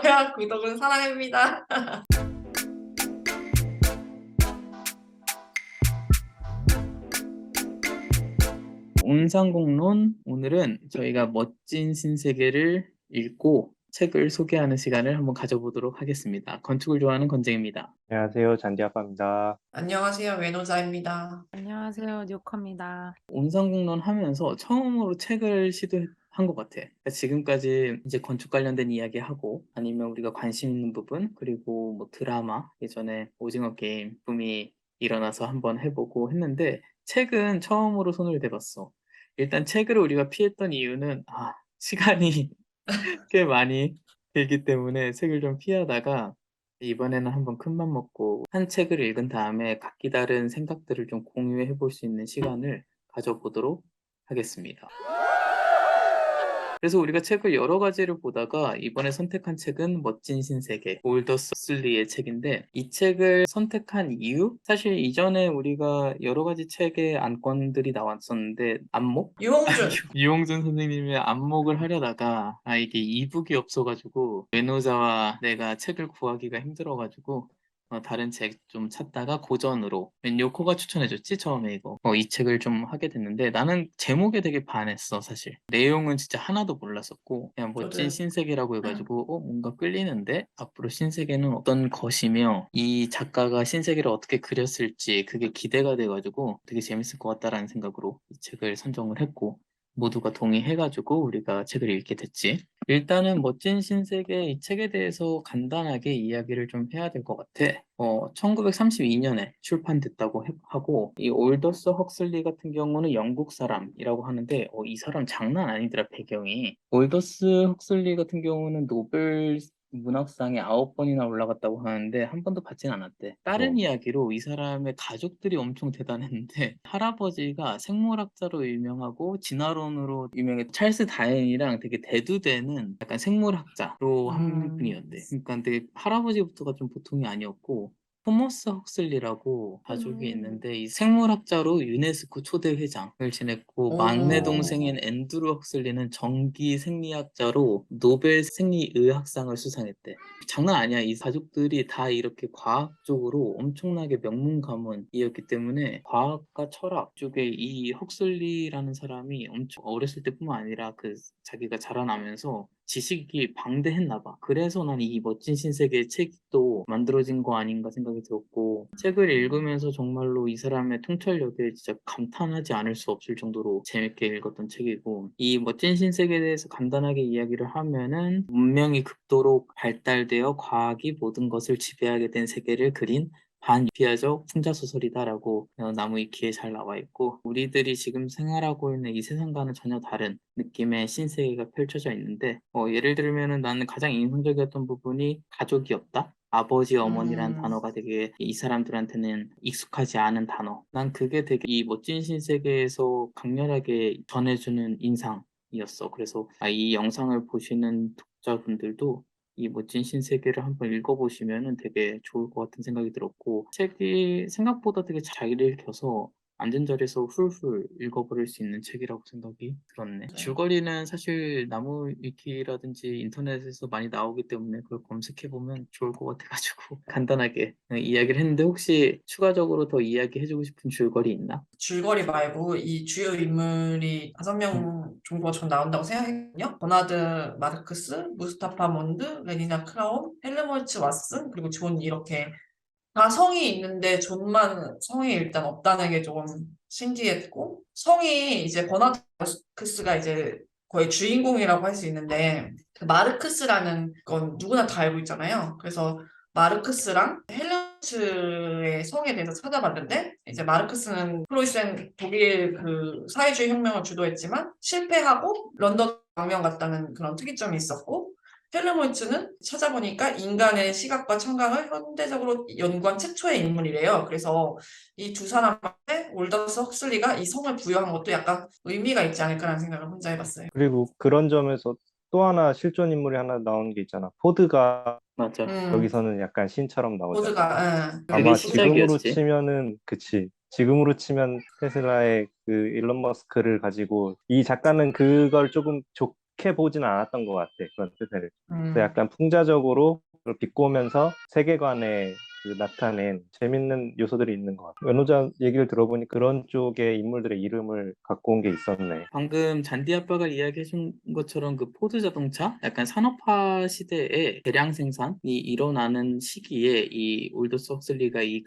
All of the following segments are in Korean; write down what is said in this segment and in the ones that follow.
좋아요와 구독은 사랑입니다. 온상공론 오늘은 저희가 멋진 신세계를 읽고 책을 소개하는 시간을 한번 가져보도록 하겠습니다. 건축을 좋아하는 건재입니다. 안녕하세요. 잔디아빠입니다. 안녕하세요. 외노자입니다. 안녕하세요. 뉴커입니다. 온상공론 하면서 처음으로 책을 시도한 것 같아. 그러니까 지금까지 이제 건축 관련된 이야기하고 아니면 우리가 관심 있는 부분 그리고 뭐 드라마 예전에 오징어 게임 붐이 일어나서 한번 해보고 했는데 책은 처음으로 손을 대봤어. 일단 책을 우리가 피했던 이유는 시간이 꽤 많이 들기 때문에 책을 좀 피하다가 이번에는 한번 큰맘 먹고 한 책을 읽은 다음에 각기 다른 생각들을 좀 공유해 볼 수 있는 시간을 가져보도록 하겠습니다. 그래서 우리가 책을 여러 가지를 보다가 이번에 선택한 책은 멋진 신세계, 올더스 허슬리의 책인데 이 책을 선택한 이유? 사실 이전에 우리가 여러 가지 책의 안건들이 나왔었는데 안목? 유홍준. 유홍준 선생님의 안목을 하려다가 이게 이북이 없어가지고 외노자와 내가 책을 구하기가 힘들어가지고 다른 책 좀 찾다가 고전으로 요코가 추천해줬지 처음에 이거 이 책을 좀 하게 됐는데 나는 제목에 되게 반했어 사실. 내용은 진짜 하나도 몰랐었고 그냥 멋진 저도요. 신세계라고 해가지고 뭔가 끌리는데 앞으로 신세계는 어떤 것이며 이 작가가 신세계를 어떻게 그렸을지 그게 기대가 돼가지고 되게 재밌을 것 같다라는 생각으로 이 책을 선정을 했고 모두가 동의해가지고 우리가 책을 읽게 됐지. 일단은 멋진 신세계 이 책에 대해서 간단하게 이야기를 좀 해야 될 것 같아. 1932년에 출판됐다고 하고 이 올더스 헉슬리 같은 경우는 영국 사람이라고 하는데 이 사람 장난 아니더라 배경이. 올더스 헉슬리 같은 경우는 노벨 문학상에 9번이나 올라갔다고 하는데 한 번도 받진 않았대. 다른 이야기로 이 사람의 가족들이 엄청 대단했는데 할아버지가 생물학자로 유명하고 진화론으로 유명했던 찰스 다윈이랑 되게 대두되는 약간 생물학자로 한 분이었대. 그러니까 되게 할아버지부터가 좀 보통이 아니었고 토머스 헉슬리라고 가족이 있는데 이 생물학자로 유네스코 초대 회장을 지냈고 막내 오. 동생인 앤드루 헉슬리는 전기 생리학자로 노벨 생리의학상을 수상했대. 장난 아니야. 이 가족들이 다 이렇게 과학 쪽으로 엄청나게 명문 가문이었기 때문에 과학과 철학 쪽에 이 헉슬리라는 사람이 엄청 어렸을 때뿐만 아니라 그 자기가 자라나면서 지식이 방대했나 봐. 그래서 난 이 멋진 신세계 책도 만들어진 거 아닌가 생각이 들었고 책을 읽으면서 정말로 이 사람의 통찰력에 진짜 감탄하지 않을 수 없을 정도로 재밌게 읽었던 책이고 이 멋진 신세계에 대해서 간단하게 이야기를 하면은 문명이 극도로 발달되어 과학이 모든 것을 지배하게 된 세계를 그린 반유피아적 풍자소설이다라고 나무위키에 잘 나와 있고 우리들이 지금 생활하고 있는 이 세상과는 전혀 다른 느낌의 신세계가 펼쳐져 있는데 예를 들면은 나는 가장 인상적이었던 부분이 가족이었다. 아버지, 어머니란 음. 단어가 되게 이 사람들한테는 익숙하지 않은 단어. 난 그게 되게 이 멋진 신세계에서 강렬하게 전해주는 인상이었어. 그래서 이 영상을 보시는 독자분들도 이 멋진 신세계를 한번 읽어보시면 되게 좋을 것 같은 생각이 들었고 책이 생각보다 되게 잘 읽혀서 앉은 자리에서 훌훌 읽어버릴 수 있는 책이라고 생각이 들었네. 맞아요. 줄거리는 사실 나무 위키라든지 인터넷에서 많이 나오기 때문에 그걸 검색해보면 좋을 것 같아가지고 간단하게 이야기를 했는데 혹시 추가적으로 더 이야기해주고 싶은 줄거리 있나? 줄거리 말고 이 주요 인물이 5명 정도가 전 나온다고 생각했거든요. 버나드 마르크스, 무스타파 몬드, 레니나 크라운, 헬르몰츠 왓슨, 그리고 존 이렇게 다 성이 있는데 존만 성이 일단 없다는 게 조금 신기했고 성이 이제 버나드 마르크스가 이제 거의 주인공이라고 할 수 있는데 그 마르크스라는 건 누구나 다 알고 있잖아요. 그래서 마르크스랑 헬르츠의 성에 대해서 찾아봤는데 이제 마르크스는 프로이센 독일 그 사회주의 혁명을 주도했지만 실패하고 런던 망명 갔다는 그런 특이점이 있었고 헬르몰츠는 찾아보니까 인간의 시각과 청각을 현대적으로 연구한 최초의 인물이래요. 그래서 이 두 사람한테 올더스 헉슬리가 이 성을 부여한 것도 약간 의미가 있지 않을까라는 생각을 혼자 해봤어요. 그리고 그런 점에서 또 하나 실존 인물이 하나 나오는 게 있잖아. 포드가 맞아. 음, 여기서는 약간 신처럼 나오잖아. 포드가, 그게 아마 지금으로 시작이었지. 치면은, 그치. 지금으로 치면 테슬라의 그 일론 머스크를 가지고 이 작가는 그걸 조금 좋게 보진 않았던 것 같아. 그런 뜻을. 그래서 음. 약간 풍자적으로 그걸 비꼬면서 세계관에 그 나타낸 재밌는 요소들이 있는 것 같아. 연호자 얘기를 들어보니 그런 쪽의 인물들의 이름을 갖고 온 게 있었네. 방금 잔디 아빠가 이야기해준 것처럼 그 포드 자동차 약간 산업화 시대에 대량 생산이 일어나는 시기에 이 올더스 헉슬리가 이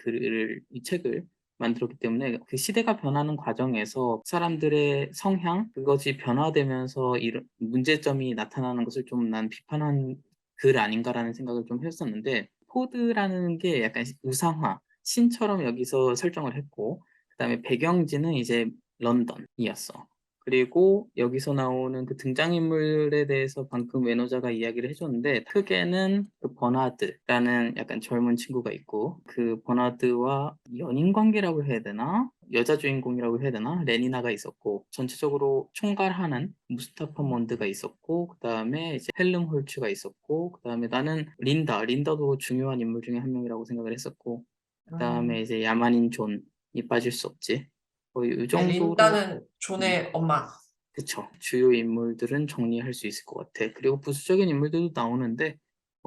책을 만들었기 때문에 그 시대가 변하는 과정에서 사람들의 성향 그것이 변화되면서 이런 문제점이 나타나는 것을 좀 난 비판한 글 아닌가라는 생각을 좀 했었는데 포드라는 게 약간 우상화 신처럼 여기서 설정을 했고 그다음에 배경지는 이제 런던이었어. 그리고 여기서 나오는 그 등장인물에 대해서 방금 외노자가 이야기를 해줬는데 크게는 그 버나드라는 약간 젊은 친구가 있고 그 버나드와 연인 관계라고 해야 되나? 여자 주인공이라고 해야 되나? 레니나가 있었고 전체적으로 총괄하는 무스타파 몬드가 있었고 그 다음에 이제 헬름 홀츠가 있었고 그 다음에 나는 린다도 중요한 인물 중에 한 명이라고 생각을 했었고 그 다음에 음. 이제 야만인 존이 빠질 수 없지. 거의 이 네, 정도로 린다는 음, 존의 엄마. 그쵸. 주요 인물들은 정리할 수 있을 것 같아. 그리고 부수적인 인물들도 나오는데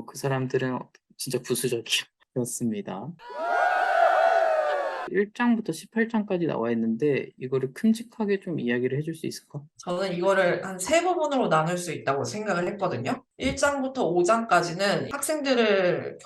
그 사람들은 진짜 부수적이었습니다. 1장부터 18장까지 나와 있는데 이거를 큼직하게 좀 이야기를 해줄 수 있을까? 저는 이거를 한 세 부분으로 나눌 수 있다고 생각을 했거든요. 1장부터 5장까지는 학생들을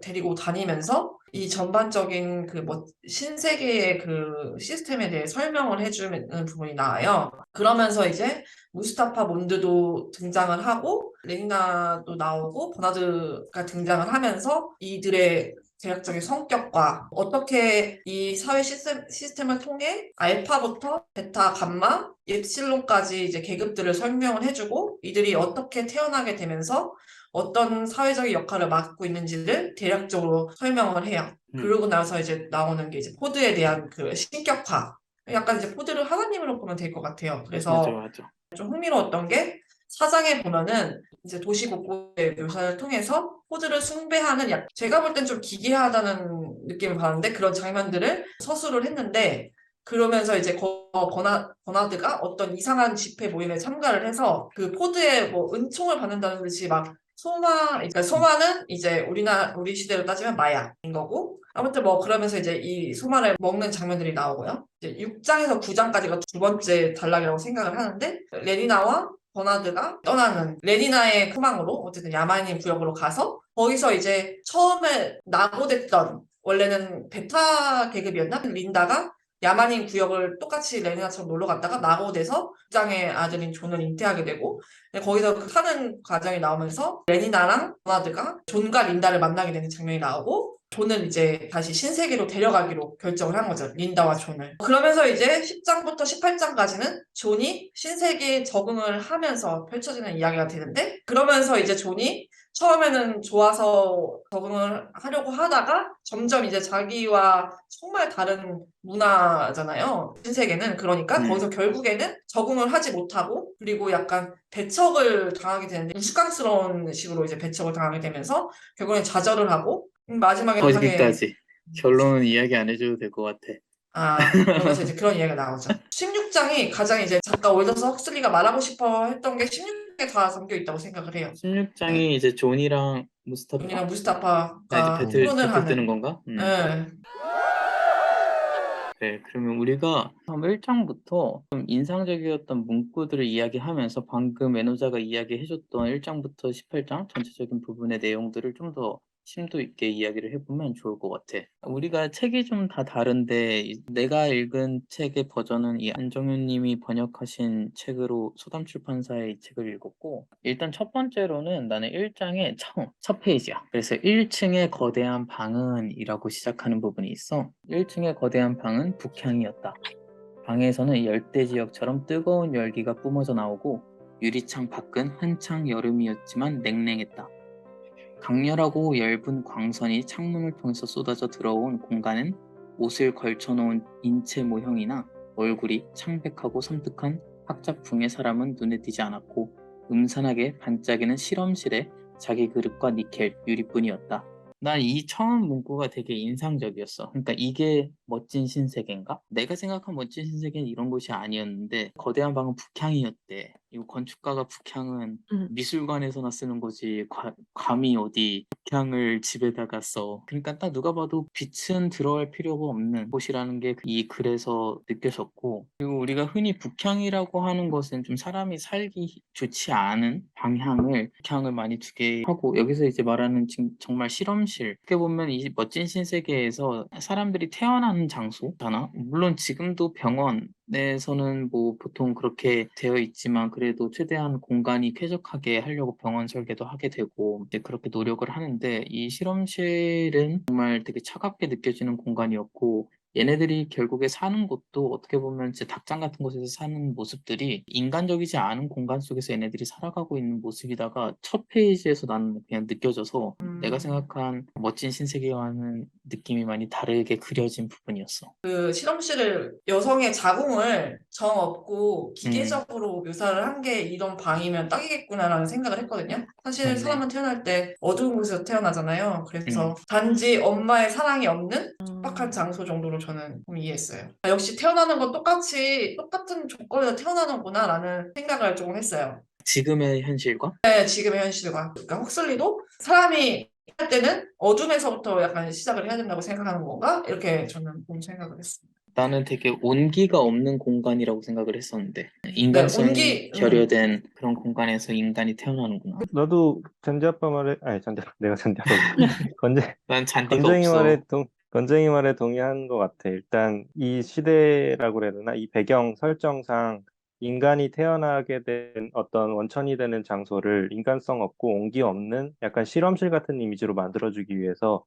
데리고 다니면서 이 전반적인 그 뭐 신세계의 그 시스템에 대해 설명을 해주는 부분이 나와요. 그러면서 이제 무스타파 몬드도 등장을 하고 레니나도 나오고 버나드가 등장을 하면서 이들의 대략적인 성격과 어떻게 이 사회 시스템을 통해 알파부터 베타, 감마, 옅실론까지 이제 계급들을 설명을 해주고 이들이 어떻게 태어나게 되면서 어떤 사회적인 역할을 맡고 있는지를 대략적으로 설명을 해요. 음, 그러고 나서 이제 나오는 게 이제 포드에 대한 그 신격화. 약간 이제 포드를 하나님으로 보면 될 것 같아요. 맞아, 그래서 맞아. 좀 흥미로웠던 게 사장에 보면은 이제 도시 곳곳의 묘사를 통해서 포드를 숭배하는 제가 볼 땐 좀 기괴하다는 느낌을 받았는데 그런 장면들을 서술을 했는데 그러면서 이제 버나드가 어떤 이상한 집회 모임에 참가를 해서 그 포드에 뭐 은총을 받는다는 듯이 막 그러니까 소마는 이제 우리 시대로 따지면 마약인 거고 아무튼 뭐 그러면서 이제 이 소마를 먹는 장면들이 나오고요. 이제 6장에서 9장까지가 두 번째 단락이라고 생각을 하는데 레니나와 버나드가 떠나는 레니나의 소망으로 어쨌든 야만인 구역으로 가서 거기서 이제 처음에 낙오됐던 원래는 베타 계급이었나? 린다가 야만인 구역을 똑같이 레니나처럼 놀러 갔다가 낙오돼서 직장의 아들인 존을 잉태하게 되고 거기서 그 사는 과정이 나오면서 레니나랑 버나드가 존과 린다를 만나게 되는 장면이 나오고 존을 이제 다시 신세계로 데려가기로 결정을 한 거죠. 린다와 존을. 그러면서 이제 10장부터 18장까지는 존이 신세계에 적응을 하면서 펼쳐지는 이야기가 되는데 그러면서 이제 존이 처음에는 좋아서 적응을 하려고 하다가 점점 이제 자기와 정말 다른 문화잖아요. 신세계는. 그러니까 음. 거기서 결국에는 적응을 하지 못하고 그리고 약간 배척을 당하게 되는데 우스꽝스러운 식으로 이제 배척을 당하게 되면서 결국엔 좌절을 하고 마지막에 하게 거기까지. 결론은 이야기 안 해줘도 될 것 같아. 그러면서 이제 그런 이야기가 나오죠. 16장이 가장 이제 작가 올더스 헉슬리가 말하고 싶어 했던 게 16장에 다 담겨 있다고 생각을 해요. 네. 16장이 이제 존이랑 무스타파? 존이랑 이제 무스타파가 토론을 배틀 뜨는 하는. 건가? 네. 네, 그러면 우리가 다음 1장부터 좀 인상적이었던 문구들을 이야기하면서 방금 에노자가 이야기해줬던 1장부터 18장 전체적인 부분의 내용들을 좀 더 심도 있게 이야기를 해보면 좋을 것 같아. 우리가 책이 좀 다 다른데 내가 읽은 책의 버전은 이 안정현 님이 번역하신 책으로 소담출판사의 이 책을 읽었고 일단 첫 번째로는 나는 1장의 첫 페이지야. 그래서 1층의 거대한 방은 이라고 시작하는 부분이 있어. 1층의 거대한 방은 북향이었다. 방에서는 열대 지역처럼 뜨거운 열기가 뿜어져 나오고 유리창 밖은 한창 여름이었지만 냉랭했다. 강렬하고 엷은 광선이 창문을 통해서 쏟아져 들어온 공간은 옷을 걸쳐놓은 인체 모형이나 얼굴이 창백하고 섬뜩한 학자풍의 사람은 눈에 띄지 않았고 음산하게 반짝이는 실험실에 자기 그릇과 니켈, 유리뿐이었다. 난 이 처음 문구가 되게 인상적이었어. 그러니까 이게 멋진 신세계인가? 내가 생각한 멋진 신세계는 이런 곳이 아니었는데 거대한 방은 북향이었대. 이거 건축가가 북향은 음. 미술관에서나 쓰는 거지 감히 어디 북향을 집에다가 써. 그러니까 딱 누가 봐도 빛은 들어갈 필요가 없는 곳이라는 게 이 글에서 느껴졌고, 그리고 우리가 흔히 북향이라고 하는 것은 좀 사람이 살기 좋지 않은 북향을 많이 두게 하고, 여기서 이제 말하는 지금 정말 실험실, 어떻게 보면 이 멋진 신세계에서 사람들이 태어나는 장소잖아. 물론 지금도 병원에서는 뭐 보통 그렇게 되어 있지만, 그래도 최대한 공간이 쾌적하게 하려고 병원 설계도 하게 되고 이제 그렇게 노력을 하는데, 이 실험실은 정말 되게 차갑게 느껴지는 공간이었고, 얘네들이 결국에 사는 곳도 어떻게 보면 이제 닭장 같은 곳에서 사는 모습들이 인간적이지 않은 공간 속에서 얘네들이 살아가고 있는 모습이다가 첫 페이지에서 나는 그냥 느껴져서 내가 생각한 멋진 신세계와는 느낌이 많이 다르게 그려진 부분이었어. 그 실험실을 여성의 자궁을 정 없고 기계적으로 묘사를 한 게 이런 방이면 딱이겠구나라는 생각을 했거든요. 사실 맞네. 사람은 태어날 때 어두운 곳에서 태어나잖아요. 그래서 음. 단지 엄마의 사랑이 없는 촉박한 음. 장소 정도로 저는 좀 이해했어요. 역시 태어나는 건 똑같은 조건에서 태어나는구나라는 생각을 조금 했어요. 지금의 현실과? 네, 지금의 현실과. 그러니까 헉슬리도 사람이 할 때는 어둠에서부터 약간 시작을 해야 된다고 생각하는 건가? 이렇게 저는 좀 생각을 했습니다. 나는 되게 온기가 없는 공간이라고 생각을 했었는데, 네, 인간성이 결여된 그런 공간에서 인간이 태어나는구나. 나도 잔디 아빠 말에 아니 잔디 내가 잔디 아빠 건재 난 잔디가 건쟁이 없어. 말에 건쟁이 말에 동의하는 것 같아. 일단 이 시대라고 그래야 되나? 이 배경 설정상 인간이 태어나게 된 어떤 원천이 되는 장소를 인간성 없고 온기 없는 약간 실험실 같은 이미지로 만들어주기 위해서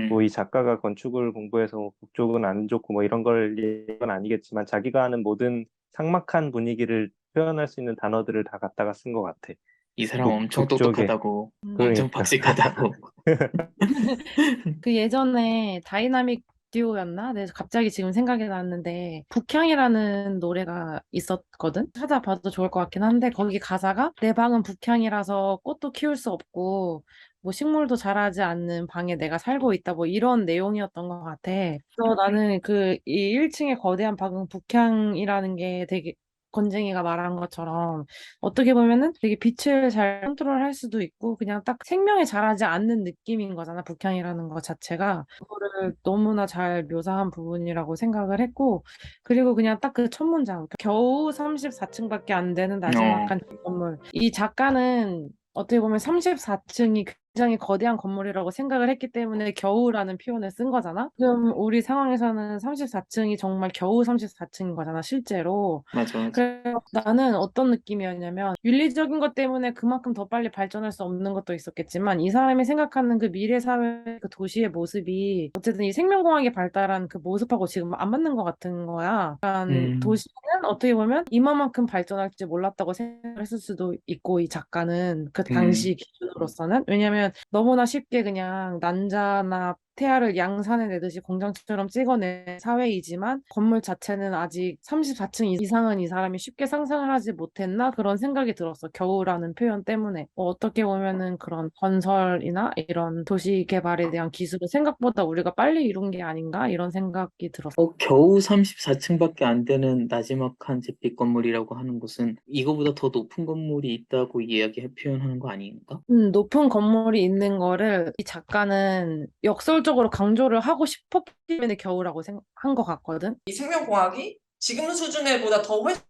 뭐 이 작가가 건축을 공부해서 뭐 북쪽은 안 좋고 뭐 이런 걸 얘기한 건 아니겠지만 자기가 하는 모든 삭막한 분위기를 표현할 수 있는 단어들을 다 갖다가 쓴 것 같아. 이 사람 엄청 북쪽에 똑똑하다고, 엄청 그러니까 박식하다고. 그 예전에 다이나믹 듀오였나? 네, 갑자기 지금 생각이 났는데 북향이라는 노래가 있었거든? 찾아봐도 좋을 것 같긴 한데 거기 가사가 내 방은 북향이라서 꽃도 키울 수 없고 뭐 식물도 자라지 않는 방에 내가 살고 있다 뭐 이런 내용이었던 것 같아. 그래서 나는 그 이 1층의 거대한 방은 북향이라는 게 되게 건쟁이가 말한 것처럼 어떻게 보면은 되게 빛을 잘 컨트롤할 수도 있고 그냥 딱 생명이 자라지 않는 느낌인 거잖아, 북향이라는 것 자체가. 그거를 너무나 잘 묘사한 부분이라고 생각을 했고, 그리고 그냥 딱 그 첫 문장, 겨우 34층밖에 안 되는 어, 나지막한 건물. 이 작가는 어떻게 보면 34층이 굉장히 거대한 건물이라고 생각을 했기 때문에 겨우라는 표현을 쓴 거잖아. 지금 우리 상황에서는 34층이 정말 겨우 34층인 거잖아, 실제로. 맞아. 그래서 나는 어떤 느낌이었냐면 윤리적인 것 때문에 그만큼 더 빨리 발전할 수 없는 것도 있었겠지만 이 사람이 생각하는 그 미래 사회 그 도시의 모습이 어쨌든 이 생명공학이 발달한 그 모습하고 지금 안 맞는 것 같은 거야. 약간 음, 도시는 어떻게 보면 이만큼 발전할지 몰랐다고 생각했을 수도 있고 이 작가는 그 음, 당시 기준으로서는 왜냐면 너무나 쉽게 그냥 난자나 태아를 양산해 내듯이 공장처럼 찍어낸 사회이지만 건물 자체는 아직 34층 이상은 이 사람이 쉽게 상상을 하지 못했나 그런 생각이 들었어. 겨우라는 표현 때문에. 어떻게 보면은 그런 건설이나 이런 도시 개발에 대한 기술을 생각보다 우리가 빨리 이룬 게 아닌가 이런 생각이 들었어. 겨우 34층밖에 안 되는 나지막한 잿빛 건물이라고 하는 곳은 이거보다 더 높은 건물이 있다고 표현하는 거 아닌가? 높은 건물이 있는 거를 이 작가는 역설적으로 강조를 하고 싶었기 때문에 겨우라고 생각한 것 같거든. 이 생명공학이 지금 수준에 보다 더 훨씬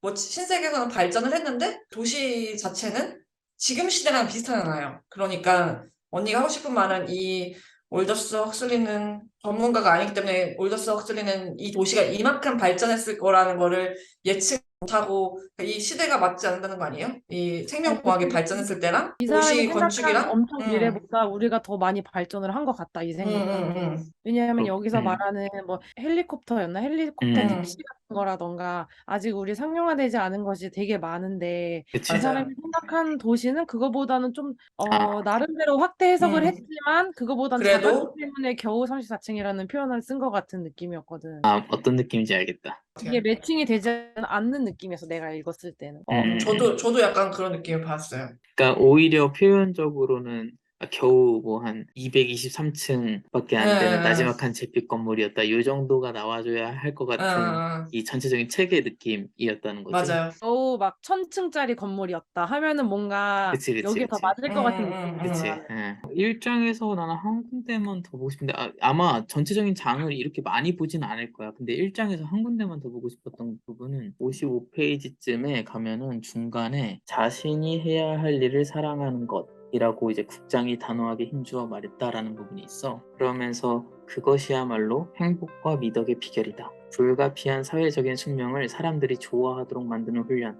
뭐 신세계에서는 발전을 했는데 도시 자체는 지금 시대랑 비슷하잖아요. 그러니까 언니가 하고 싶은 말은 이 올더스 헉슬리는 전문가가 아니기 때문에 올더스 헉슬리는 이 도시가 이만큼 발전했을 거라는 거를 예측 못하고 이 시대가 맞지 않는다는 거 아니에요? 이 생명공학이 발전했을 때랑 이 사람이 도시 생각한 건축이랑 엄청 미래보다 우리가 더 많이 발전을 한 것 같다, 이 생각은. 왜냐하면 그렇- 여기서 음, 말하는 뭐 헬리콥터였나? 헬리콥터 음, 택시 같은 거라던가 아직 우리 상용화되지 않은 것이 되게 많은데 그치. 이 맞아요. 사람이 생각한 도시는 그거보다는 좀 아, 나름대로 확대 해석을 음. 했지만 그거보단 작았기 그래도 때문에 겨우 34층이라는 표현을 쓴 것 같은 느낌이었거든. 어떤 느낌인지 알겠다. 이게 매칭이 되지 않는 느낌이었어, 내가 읽었을 때는. 음, 저도 약간 그런 느낌을 받았어요. 그러니까 오히려 표현적으로는 겨우 뭐 한 223층밖에 안 되는 응, 나지막한 잿빛 건물이었다. 이 정도가 나와줘야 할 것 응, 같은 응, 이 전체적인 체계 느낌이었다는 거지. 맞아요. 어우, 막 1000층짜리 건물이었다 하면은 뭔가 그치, 그치, 여기에 더 그치. 맞을 응, 것 같은 응, 느낌이었어, 그치. 응. 나는. 예. 일장에서 나는 한 군데만 더 보고 싶은데 아마 전체적인 장을 이렇게 많이 보진 않을 거야. 근데 일장에서 한 군데만 더 보고 싶었던 부분은 55페이지쯤에 가면은 중간에 자신이 해야 할 일을 사랑하는 것이라고 이제 국장이 단호하게 힘주어 말했다라는 부분이 있어. 그러면서 그것이야말로 행복과 미덕의 비결이다. 불가피한 사회적인 숙명을 사람들이 좋아하도록 만드는 훈련.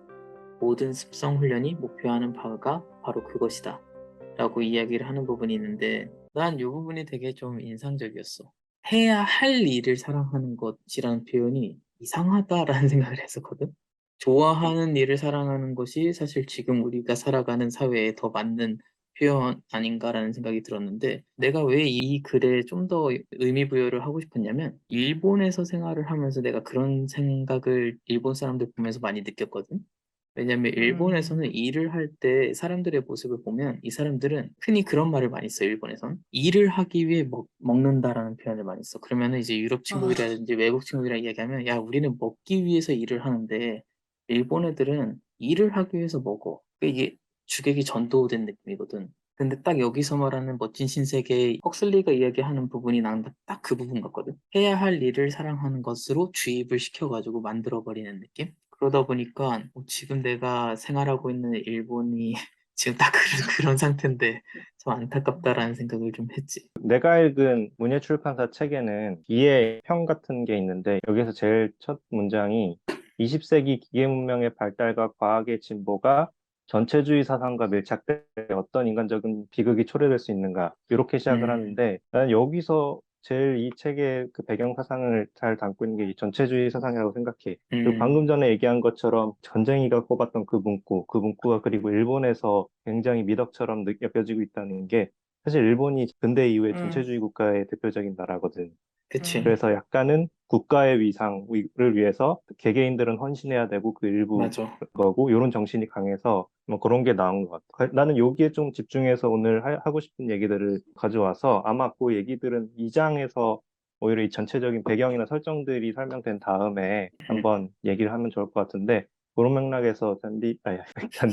모든 습성 훈련이 목표하는 바가 바로 그것이다. 라고 이야기를 하는 부분이 있는데 난 이 부분이 되게 좀 인상적이었어. 해야 할 일을 사랑하는 것이라는 표현이 이상하다라는 생각을 했었거든. 좋아하는 일을 사랑하는 것이 사실 지금 우리가 살아가는 사회에 더 맞는 표현 아닌가라는 생각이 들었는데 내가 왜 이 글에 좀 더 의미 부여를 하고 싶었냐면 일본에서 생활을 하면서 내가 그런 생각을 일본 사람들 보면서 많이 느꼈거든. 왜냐면 음, 일본에서는 일을 할 때 사람들의 모습을 보면 이 사람들은 흔히 그런 말을 많이 써. 일본에선 일을 하기 위해 먹는다라는 표현을 많이 써. 그러면은 이제 유럽 아, 친구들이라든지 외국 친구들이랑 이야기하면 야 우리는 먹기 위해서 일을 하는데 일본 애들은 일을 하기 위해서 먹어. 그러니까 이게 주객이 전도된 느낌이거든. 근데 딱 여기서 말하는 멋진 신세계 헉슬리가 이야기하는 부분이 난 딱 그 부분 같거든. 해야 할 일을 사랑하는 것으로 주입을 시켜가지고 만들어버리는 느낌? 그러다 보니까 지금 내가 생활하고 있는 일본이 지금 딱 그런 상태인데 좀 안타깝다라는 생각을 좀 했지. 내가 읽은 문예출판사 책에는 기의 평 같은 게 있는데 여기서 제일 첫 문장이 20세기 기계문명의 발달과 과학의 진보가 전체주의 사상과 밀착돼 어떤 인간적인 비극이 초래될 수 있는가 이렇게 시작을 음, 하는데 나는 여기서 제일 이 책의 그 배경 사상을 잘 담고 있는 게 이 전체주의 사상이라고 생각해. 그리고 음, 방금 전에 얘기한 것처럼 전쟁이가 꼽았던 그 문구가 그리고 일본에서 굉장히 미덕처럼 여겨지고 있다는 게 사실 일본이 근대 이후의 음, 전체주의 국가의 대표적인 나라거든. 그치. 음. 그래서 약간은 국가의 위상을 위해서 개개인들은 헌신해야 되고 그 일부 맞아. 거고 이런 정신이 강해서 뭐 그런 게 나온 것 같아. 나는 여기에 좀 집중해서 오늘 하고 싶은 얘기들을 가져와서 아마 그 얘기들은 2장에서 오히려 이 전체적인 배경이나 설정들이 설명된 다음에 음. 한번 얘기를 하면 좋을 것 같은데 그런 맥락에서 잔디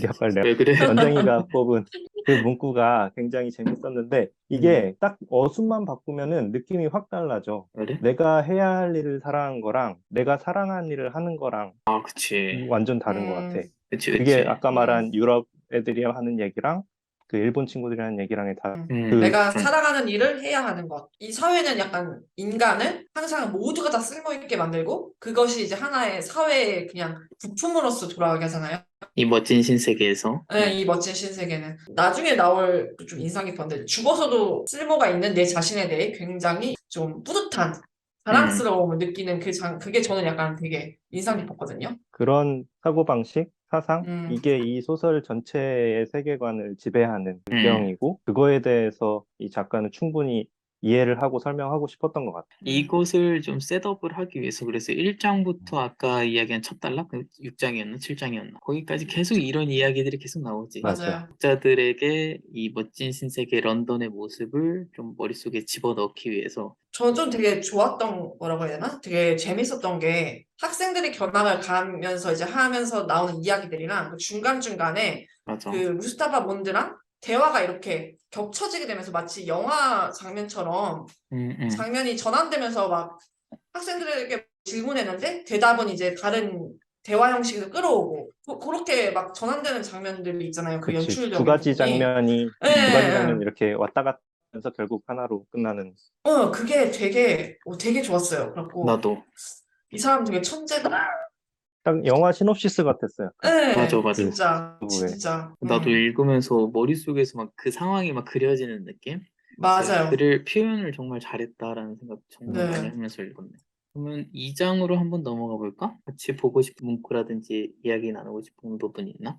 아빠를 내가 왜 그래? 연장이가 뽑은 그 문구가 굉장히 재밌었는데 음, 이게 딱 어순만 바꾸면은 느낌이 확 달라져. 그래? 내가 해야 할 일을 사랑한 거랑 내가 사랑하는 일을 하는 거랑 아, 그치. 완전 다른 것 음, 같아. 그치, 그게 그치. 아까 음. 말한 유럽 애들이 하는 얘기랑 그 일본 친구들이 하는 얘기랑의 다, 그, 내가 전, 살아가는 일을 해야 하는 것. 이 사회는 약간 인간을 항상 모두가 다 쓸모있게 만들고 그것이 이제 하나의 사회의 그냥 부품으로서 돌아가게 하잖아요. 이 멋진 신세계에서. 네, 이 멋진 신세계는 나중에 나올 좀 인상 깊었는데 죽어서도 쓸모가 있는 내 자신에 대해 굉장히 좀 뿌듯한 음, 자랑스러움을 느끼는 그게 저는 약간 되게 인상 깊었거든요. 그런 사고방식, 사상, 음, 이게 이 소설 전체의 세계관을 지배하는 음. 배경이고, 그거에 대해서 이 작가는 충분히 이해를 하고 설명하고 싶었던 것 같아. 음, 이것을 좀 셋업을 하기 위해서 그래서 1장부터 아까 이야기한 첫 단락, 6장이었나 7장이었나 거기까지 계속 이런 이야기들이 계속 나오지. 맞아. 맞아요. 독자들에게 이 멋진 신세계 런던의 모습을 좀 머릿속에 집어넣기 위해서. 저는 좀 되게 좋았던 거라고 해야 되나? 되게 재밌었던 게 학생들이 견학을 가면서 이제 하면서 나오는 이야기들이랑 그 중간중간에 그 맞아. 무스타파 몬드랑 대화가 이렇게 겹쳐지게 되면서 마치 영화 장면처럼 음, 음. 장면이 전환되면서 막 학생들에게 질문했는데 대답은 이제 다른 대화 형식으로 끌어오고 그렇게 막 전환되는 장면들이 있잖아요. 그 그치. 연출적인 부분이. 예, 두 가지 예, 장면이 예. 이렇게 왔다 갔다 하면서 결국 하나로 끝나는. 그게 되게 좋았어요. 그래갖고 나도. 이 사람 되게 천재다. 딱 영화 시놉시스 같았어요. 약간. 맞아, 네, 맞아. 그 진짜, 스토브에. 진짜. 나도 읽으면서 머릿속에서 막 그 상황이 막 그려지는 느낌? 그래서 맞아요. 글을 표현을 정말 잘했다라는 생각 정말 많이 네. 하면서 읽었네. 그러면 2장으로 한번 넘어가 볼까? 같이 보고 싶은 문구라든지 이야기 나누고 싶은 부분이 있나?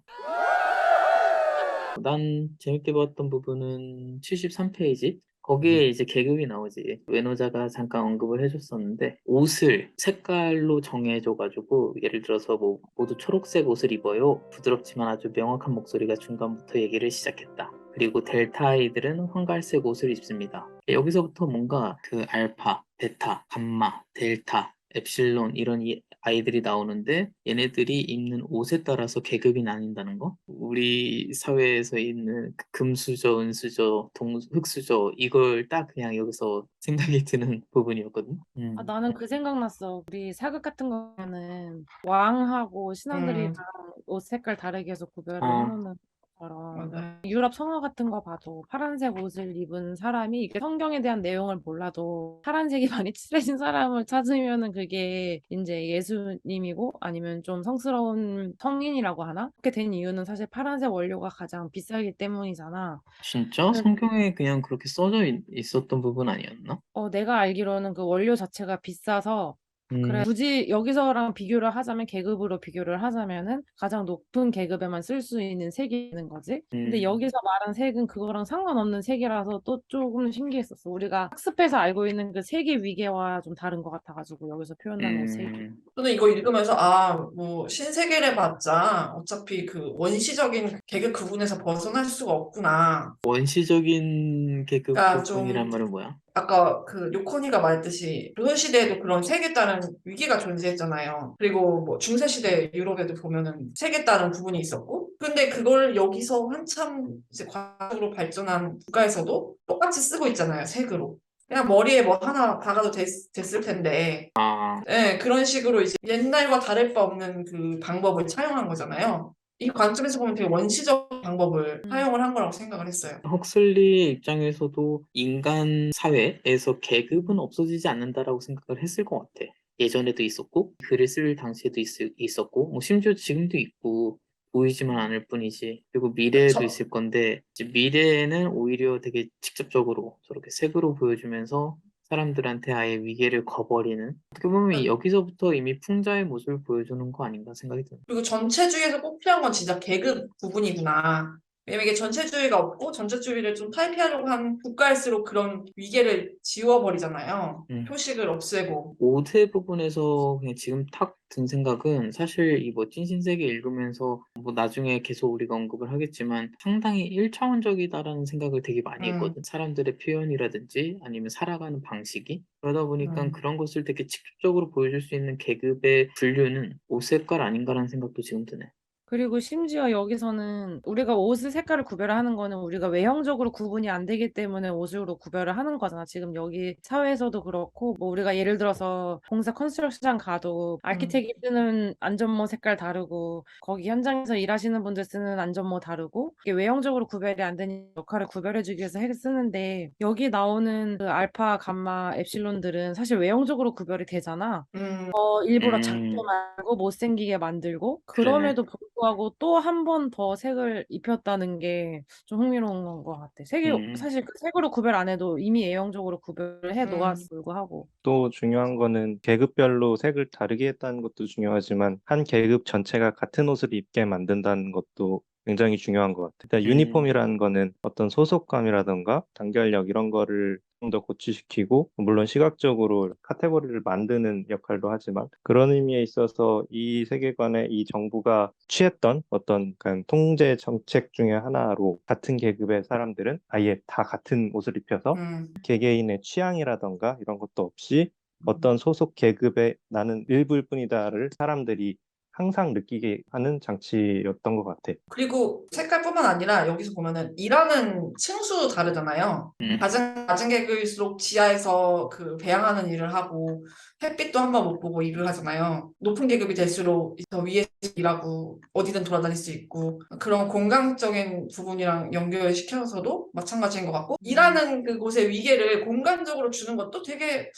난 재밌게 봤던 부분은 73페이지. 거기에 이제 계급이 나오지. 외노자가 잠깐 언급을 해줬었는데 옷을 색깔로 정해줘가지고 예를 들어서 뭐 모두 초록색 옷을 입어요. 부드럽지만 아주 명확한 목소리가 중간부터 얘기를 시작했다. 그리고 델타 아이들은 황갈색 옷을 입습니다. 여기서부터 뭔가 그 알파, 베타, 감마, 델타, 엡실론 이런 아이들이 나오는데 얘네들이 입는 옷에 따라서 계급이 나뉜다는 거? 우리 사회에서 있는 그 금수저, 은수저, 흑수저 이걸 딱 그냥 여기서 생각이 드는 부분이었거든. 아, 나는 그 생각났어. 우리 사극 같은 거는 왕하고 신하들이 다 옷 색깔 다르게 해서 구별을 아, 해놓는 것처럼 맞아요. 유럽 성화 같은 거 봐도 파란색 옷을 입은 사람이 이게 성경에 대한 내용을 몰라도 파란색이 많이 칠해진 사람을 찾으면은 그게 이제 예수님이고 아니면 좀 성스러운 성인이라고 하나? 그렇게 된 이유는 사실 파란색 원료가 가장 비싸기 때문이잖아. 진짜? 성경에 그냥 그렇게 써져 있었던 부분 아니었나? 내가 알기로는 그 원료 자체가 비싸서 그래 음, 굳이 여기서랑 비교를 하자면 계급으로 비교를 하자면은 가장 높은 계급에만 쓸 수 있는 색이 있는 거지. 근데 음, 여기서 말한 색은 그거랑 상관없는 색이라서 또 조금 신기했었어. 우리가 학습해서 알고 있는 그 색의 위계와 좀 다른 것 같아가지고 여기서 표현한 옷 색이. 저는 이거 읽으면서 뭐 신세계를 봤자 어차피 그 원시적인 계급 구분에서 벗어날 수가 없구나. 원시적인 계급 그러니까 구분이란 좀 말은 뭐야? 아까 그 요코니가 말했듯이 조선 시대에도 그런 색에 따른 위기가 존재했잖아요. 그리고 뭐 중세 시대 유럽에도 보면은 색에 따른 구분이 있었고, 근데 그걸 여기서 한참 이제 과학으로 발전한 국가에서도 똑같이 쓰고 있잖아요. 색으로. 그냥 머리에 뭐 하나 박아도 됐을 텐데, 아, 네, 그런 식으로 이제 옛날과 다를 바 없는 그 방법을 차용한 거잖아요. 이 관점에서 보면 되게 원시적 방법을 사용을 한 거라고 생각을 했어요. 헉슬리 입장에서도 인간 사회에서 계급은 없어지지 않는다라고 생각을 했을 것 같아. 예전에도 있었고, 글을 쓸 당시에도 있었고, 뭐 심지어 지금도 있고, 보이지만 않을 뿐이지. 그리고 미래에도 그쵸? 있을 건데, 이제 미래에는 오히려 되게 직접적으로 저렇게 색으로 보여주면서 사람들한테 아예 위계를 거버리는, 어떻게 보면 여기서부터 이미 풍자의 모습을 보여주는 거 아닌가 생각이 드는. 그리고 전체주의에서 꼭 필요한 건 진짜 계급 부분이구나. 왜냐면 이게 전체주의가 없고 전체주의를 좀 탈피하려고 한 국가일수록 그런 위계를 지워버리잖아요. 음. 표식을 없애고. 오세 부분에서 그냥 지금 탁 든 생각은 사실 이 멋진 신세계 읽으면서 뭐 나중에 계속 우리가 언급을 하겠지만 상당히 일차원적이다라는 생각을 되게 많이 음, 했거든. 사람들의 표현이라든지 아니면 살아가는 방식이. 그러다 보니까 음. 그런 것을 되게 직접적으로 보여줄 수 있는 계급의 분류는 옷 색깔 아닌가라는 생각도 지금 드네. 그리고 심지어 여기서는 우리가 옷의 색깔을 구별하는 거는 우리가 외형적으로 구분이 안 되기 때문에 옷으로 구별을 하는 거잖아. 지금 여기 사회에서도 그렇고, 뭐 우리가 예를 들어서 공사 컨스트럭션 가도 아키텍이 쓰는 안전모 색깔 다르고, 거기 현장에서 일하시는 분들 쓰는 안전모 다르고, 이게 외형적으로 구별이 안 되는 역할을 구별해주기 위해서 쓰는데, 여기 나오는 그 알파, 감마, 엡실론들은 사실 외형적으로 구별이 되잖아. 음, 일부러 작게 음, 말고 못생기게 만들고 그러네. 그럼에도 불구하고 또 한 번 더 색을 입혔다는 게 좀 흥미로운 건 것 같아. 색이 음, 사실 그 색으로 구별 안 해도 이미 A형적으로 구별을 해 음. 놓았고 하고. 또 중요한 거는 계급별로 색을 다르게 했다는 것도 중요하지만 한 계급 전체가 같은 옷을 입게 만든다는 것도 굉장히 중요한 것 같아요. 일단 음, 유니폼이라는 거는 어떤 소속감이라던가 단결력 이런 거를 좀 더 고취시키고 물론 시각적으로 카테고리를 만드는 역할도 하지만 그런 의미에 있어서 이 세계관에 이 정부가 취했던 어떤 그냥 통제 정책 중에 하나로 같은 계급의 사람들은 아예 다 같은 옷을 입혀서 음. 개개인의 취향이라던가 이런 것도 없이 어떤 소속 계급에 나는 일부일 뿐이다를 사람들이 항상 느끼게 하는 장치였던 것 같아. 그리고 색깔뿐만 아니라 여기서 보면은 일하는 층수 다르잖아요. 음, 낮은 계급일수록 지하에서 그 배양하는 일을 하고 햇빛도 한 번 못 보고 일을 하잖아요. 높은 계급이 될수록 더 위에서 일하고 어디든 돌아다닐 수 있고 그런 공간적인 부분이랑 연결시켜서도 마찬가지인 것 같고 일하는 그곳의 위계를 공간적으로 주는 것도 되게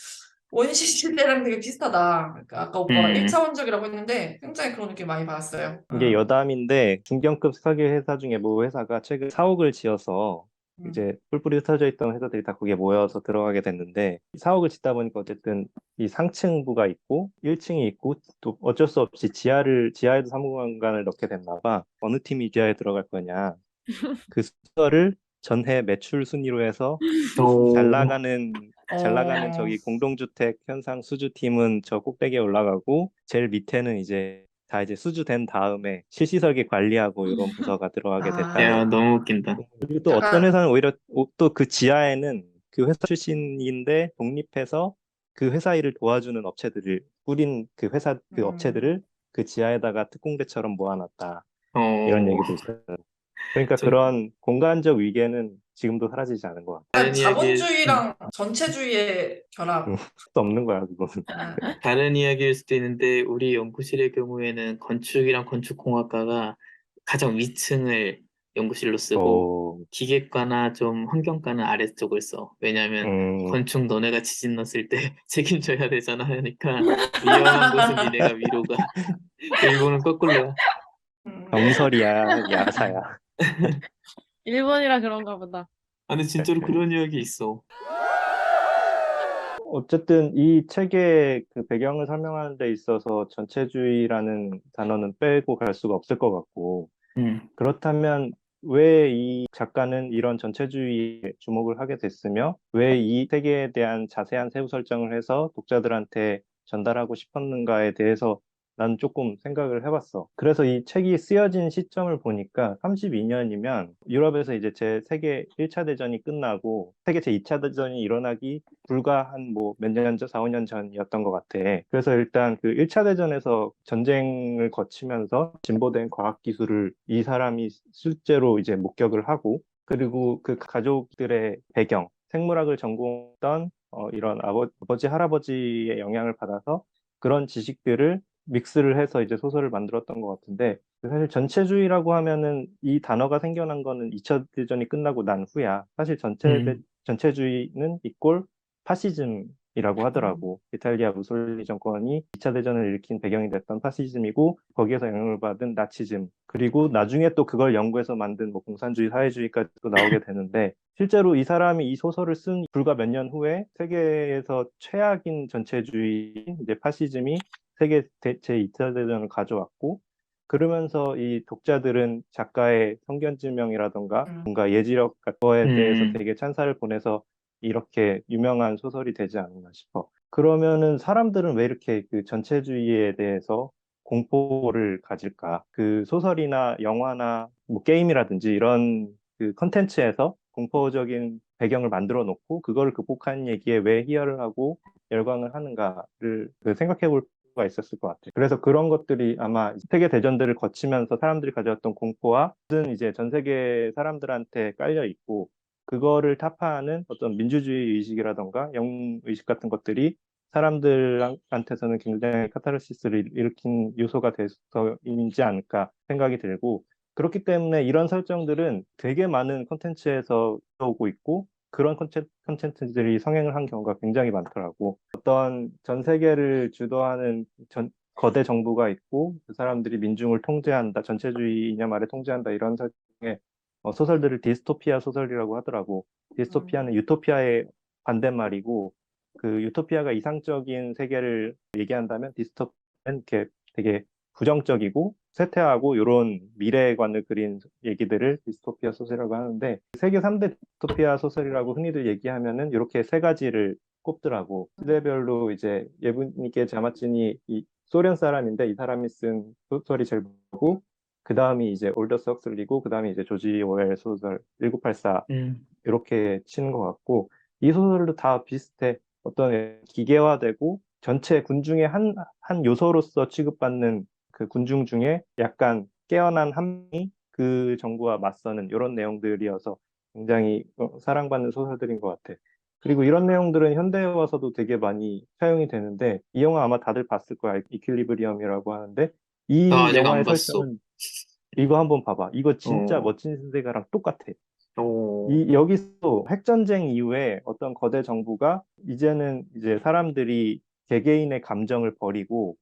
원시 시대랑 되게 비슷하다. 그러니까 아까 오빠가 음, 1차원적이라고 했는데 굉장히 그런 느낌 많이 받았어요. 이게 여담인데 중견급 설계 회사 중에 모 회사가 최근 사옥을 지어서 음. 이제 뿔뿔이 흩어져 있던 회사들이 다 거기에 모여서 들어가게 됐는데 사옥을 짓다 보니까 어쨌든 이 상층부가 있고 1층이 있고 또 어쩔 수 없이 지하에도 사무공간을 넣게 됐나 봐. 어느 팀이 지하에 들어갈 거냐. 그 순서를 전해 매출 순위로 해서 잘 오, 나가는 잘 나가는 저기 공동주택 현상 수주팀은 저 꼭대기에 올라가고 제일 밑에는 이제 다 이제 수주된 다음에 실시설계 관리하고 이런 부서가 들어가게 야, 됐다고. 아, 너무 웃긴다. 그리고 또 어떤 약간, 회사는 오히려 또 그 지하에는 그 회사 출신인데 독립해서 그 회사 일을 도와주는 업체들을 꾸린 그 회사 그 음, 업체들을 그 지하에다가 특공대처럼 모아놨다. 이런 어, 얘기도 있어요. 그러니까 좀 그런 공간적 위계는 지금도 사라지지 않은 것 같아요. 약간 다른 이야기, 자본주의랑 전체주의의 결합. 수 없는 거야, 그거는. 아, 다른 이야기일 수도 있는데 우리 연구실의 경우에는 건축이랑 건축공학과가 가장 위층을 연구실로 쓰고 어, 기계과나 좀 환경과는 아래쪽을 써. 왜냐하면 음, 건축 너네가 지진 났을 때 책임져야 되잖아 하니까 위험한 곳은 니네가 위로 가. 일본은 거꾸로야. 야, 정설이야, 야사야. 일본이라 그런가 보다. 아, 근데 진짜로 그런 이야기 있어. 어쨌든 이 책의 그 배경을 설명하는 데 있어서 전체주의라는 단어는 빼고 갈 수가 없을 것 같고, 음, 그렇다면 왜 이 작가는 이런 전체주의에 주목을 하게 됐으며, 왜 이 세계에 대한 자세한 세부 설정을 해서 독자들한테 전달하고 싶었는가에 대해서 난 조금 생각을 해봤어. 그래서 이 책이 쓰여진 시점을 보니까 32년이면 유럽에서 이제 제 세계 1차 대전이 끝나고 세계 제2차 대전이 일어나기 불과 한 뭐 몇 년 전, 4, 5년 전이었던 것 같아. 그래서 일단 그 1차 대전에서 전쟁을 거치면서 진보된 과학기술을 이 사람이 실제로 이제 목격을 하고, 그리고 그 가족들의 배경, 생물학을 전공했던 이런 아버지, 할아버지의 영향을 받아서 그런 지식들을 믹스를 해서 이제 소설을 만들었던 것 같은데, 사실 전체주의라고 하면은 이 단어가 생겨난 거는 2차 대전이 끝나고 난 후야. 사실 음, 전체주의는 이꼴 파시즘이라고 하더라고. 이탈리아 무솔리니 정권이 2차 대전을 일으킨 배경이 됐던 파시즘이고, 거기에서 영향을 받은 나치즘, 그리고 나중에 또 그걸 연구해서 만든 뭐 공산주의, 사회주의까지 또 나오게 되는데, 실제로 이 사람이 이 소설을 쓴 불과 몇 년 후에 세계에서 최악인 전체주의, 이제 파시즘이 제2차 대전을 가져왔고, 그러면서 이 독자들은 작가의 성견지명이라던가 뭔가 예지력 같은 거에 대해서 음, 되게 찬사를 보내서 이렇게 유명한 소설이 되지 않았나 싶어. 그러면은 사람들은 왜 이렇게 그 전체주의에 대해서 공포를 가질까? 그 소설이나 영화나 뭐 게임이라든지 이런 그 컨텐츠에서 공포적인 배경을 만들어 놓고 그거를 극복하는 얘기에 왜 희열을 하고 열광을 하는가를 그 생각해 볼 가 있었을 것 같아요. 그래서 그런 것들이 아마 세계 대전들을 거치면서 사람들이 가져왔던 공포와 무슨 이제 전 세계 사람들한테 깔려 있고, 그거를 타파하는 어떤 민주주의 의식이라던가 영웅 의식 같은 것들이 사람들한테서는 굉장히 카타르시스를 일으킨 요소가 돼서인지 않을까 생각이 들고, 그렇기 때문에 이런 설정들은 되게 많은 콘텐츠에서 나오고 있고, 그런 콘텐츠들이 성행을 한 경우가 굉장히 많더라고. 어떤 전 세계를 주도하는 거대 정부가 있고 그 사람들이 민중을 통제한다, 전체주의 이념 아래 통제한다, 이런 설정의 소설들을 디스토피아 소설이라고 하더라고. 디스토피아는 유토피아의 반대말이고, 그 유토피아가 이상적인 세계를 얘기한다면 디스토피아는 이렇게 되게 부정적이고 쇠퇴하고 이런 미래관을 그린 얘기들을 디스토피아 소설이라고 하는데, 세계 3대 디스토피아 소설이라고 흔히들 얘기하면은 이렇게 세 가지를 꼽더라고. 시대별로 이제 예브니게 자마츠니 이 소련 사람인데 이 사람이 쓴 소설이 제일 많고, 그 다음이 이제 올더스 헉슬리고, 그 다음이 이제 조지 오웰 소설 1984, 음, 이렇게 치는 것 같고, 이 소설도 다 비슷해. 어떤 기계화되고 전체 군중의 한 요소로서 취급받는 그 군중 중에 약간 깨어난 한 명이 그 정부와 맞서는 이런 내용들이어서 굉장히 사랑받는 소설들인 것 같아. 그리고 이런 내용들은 현대에 와서도 되게 많이 사용이 되는데, 이 영화 아마 다들 봤을 거야. 이퀄리브리엄이라고 하는데, 나 이 아직 안 영화의 봤어. 설정은 이거 한번 봐봐. 이거 진짜 어, 멋진 신세계랑 똑같아. 어, 이 여기서 핵전쟁 이후에 어떤 거대 정부가 이제는 이제 사람들이 개개인의 감정을 버리고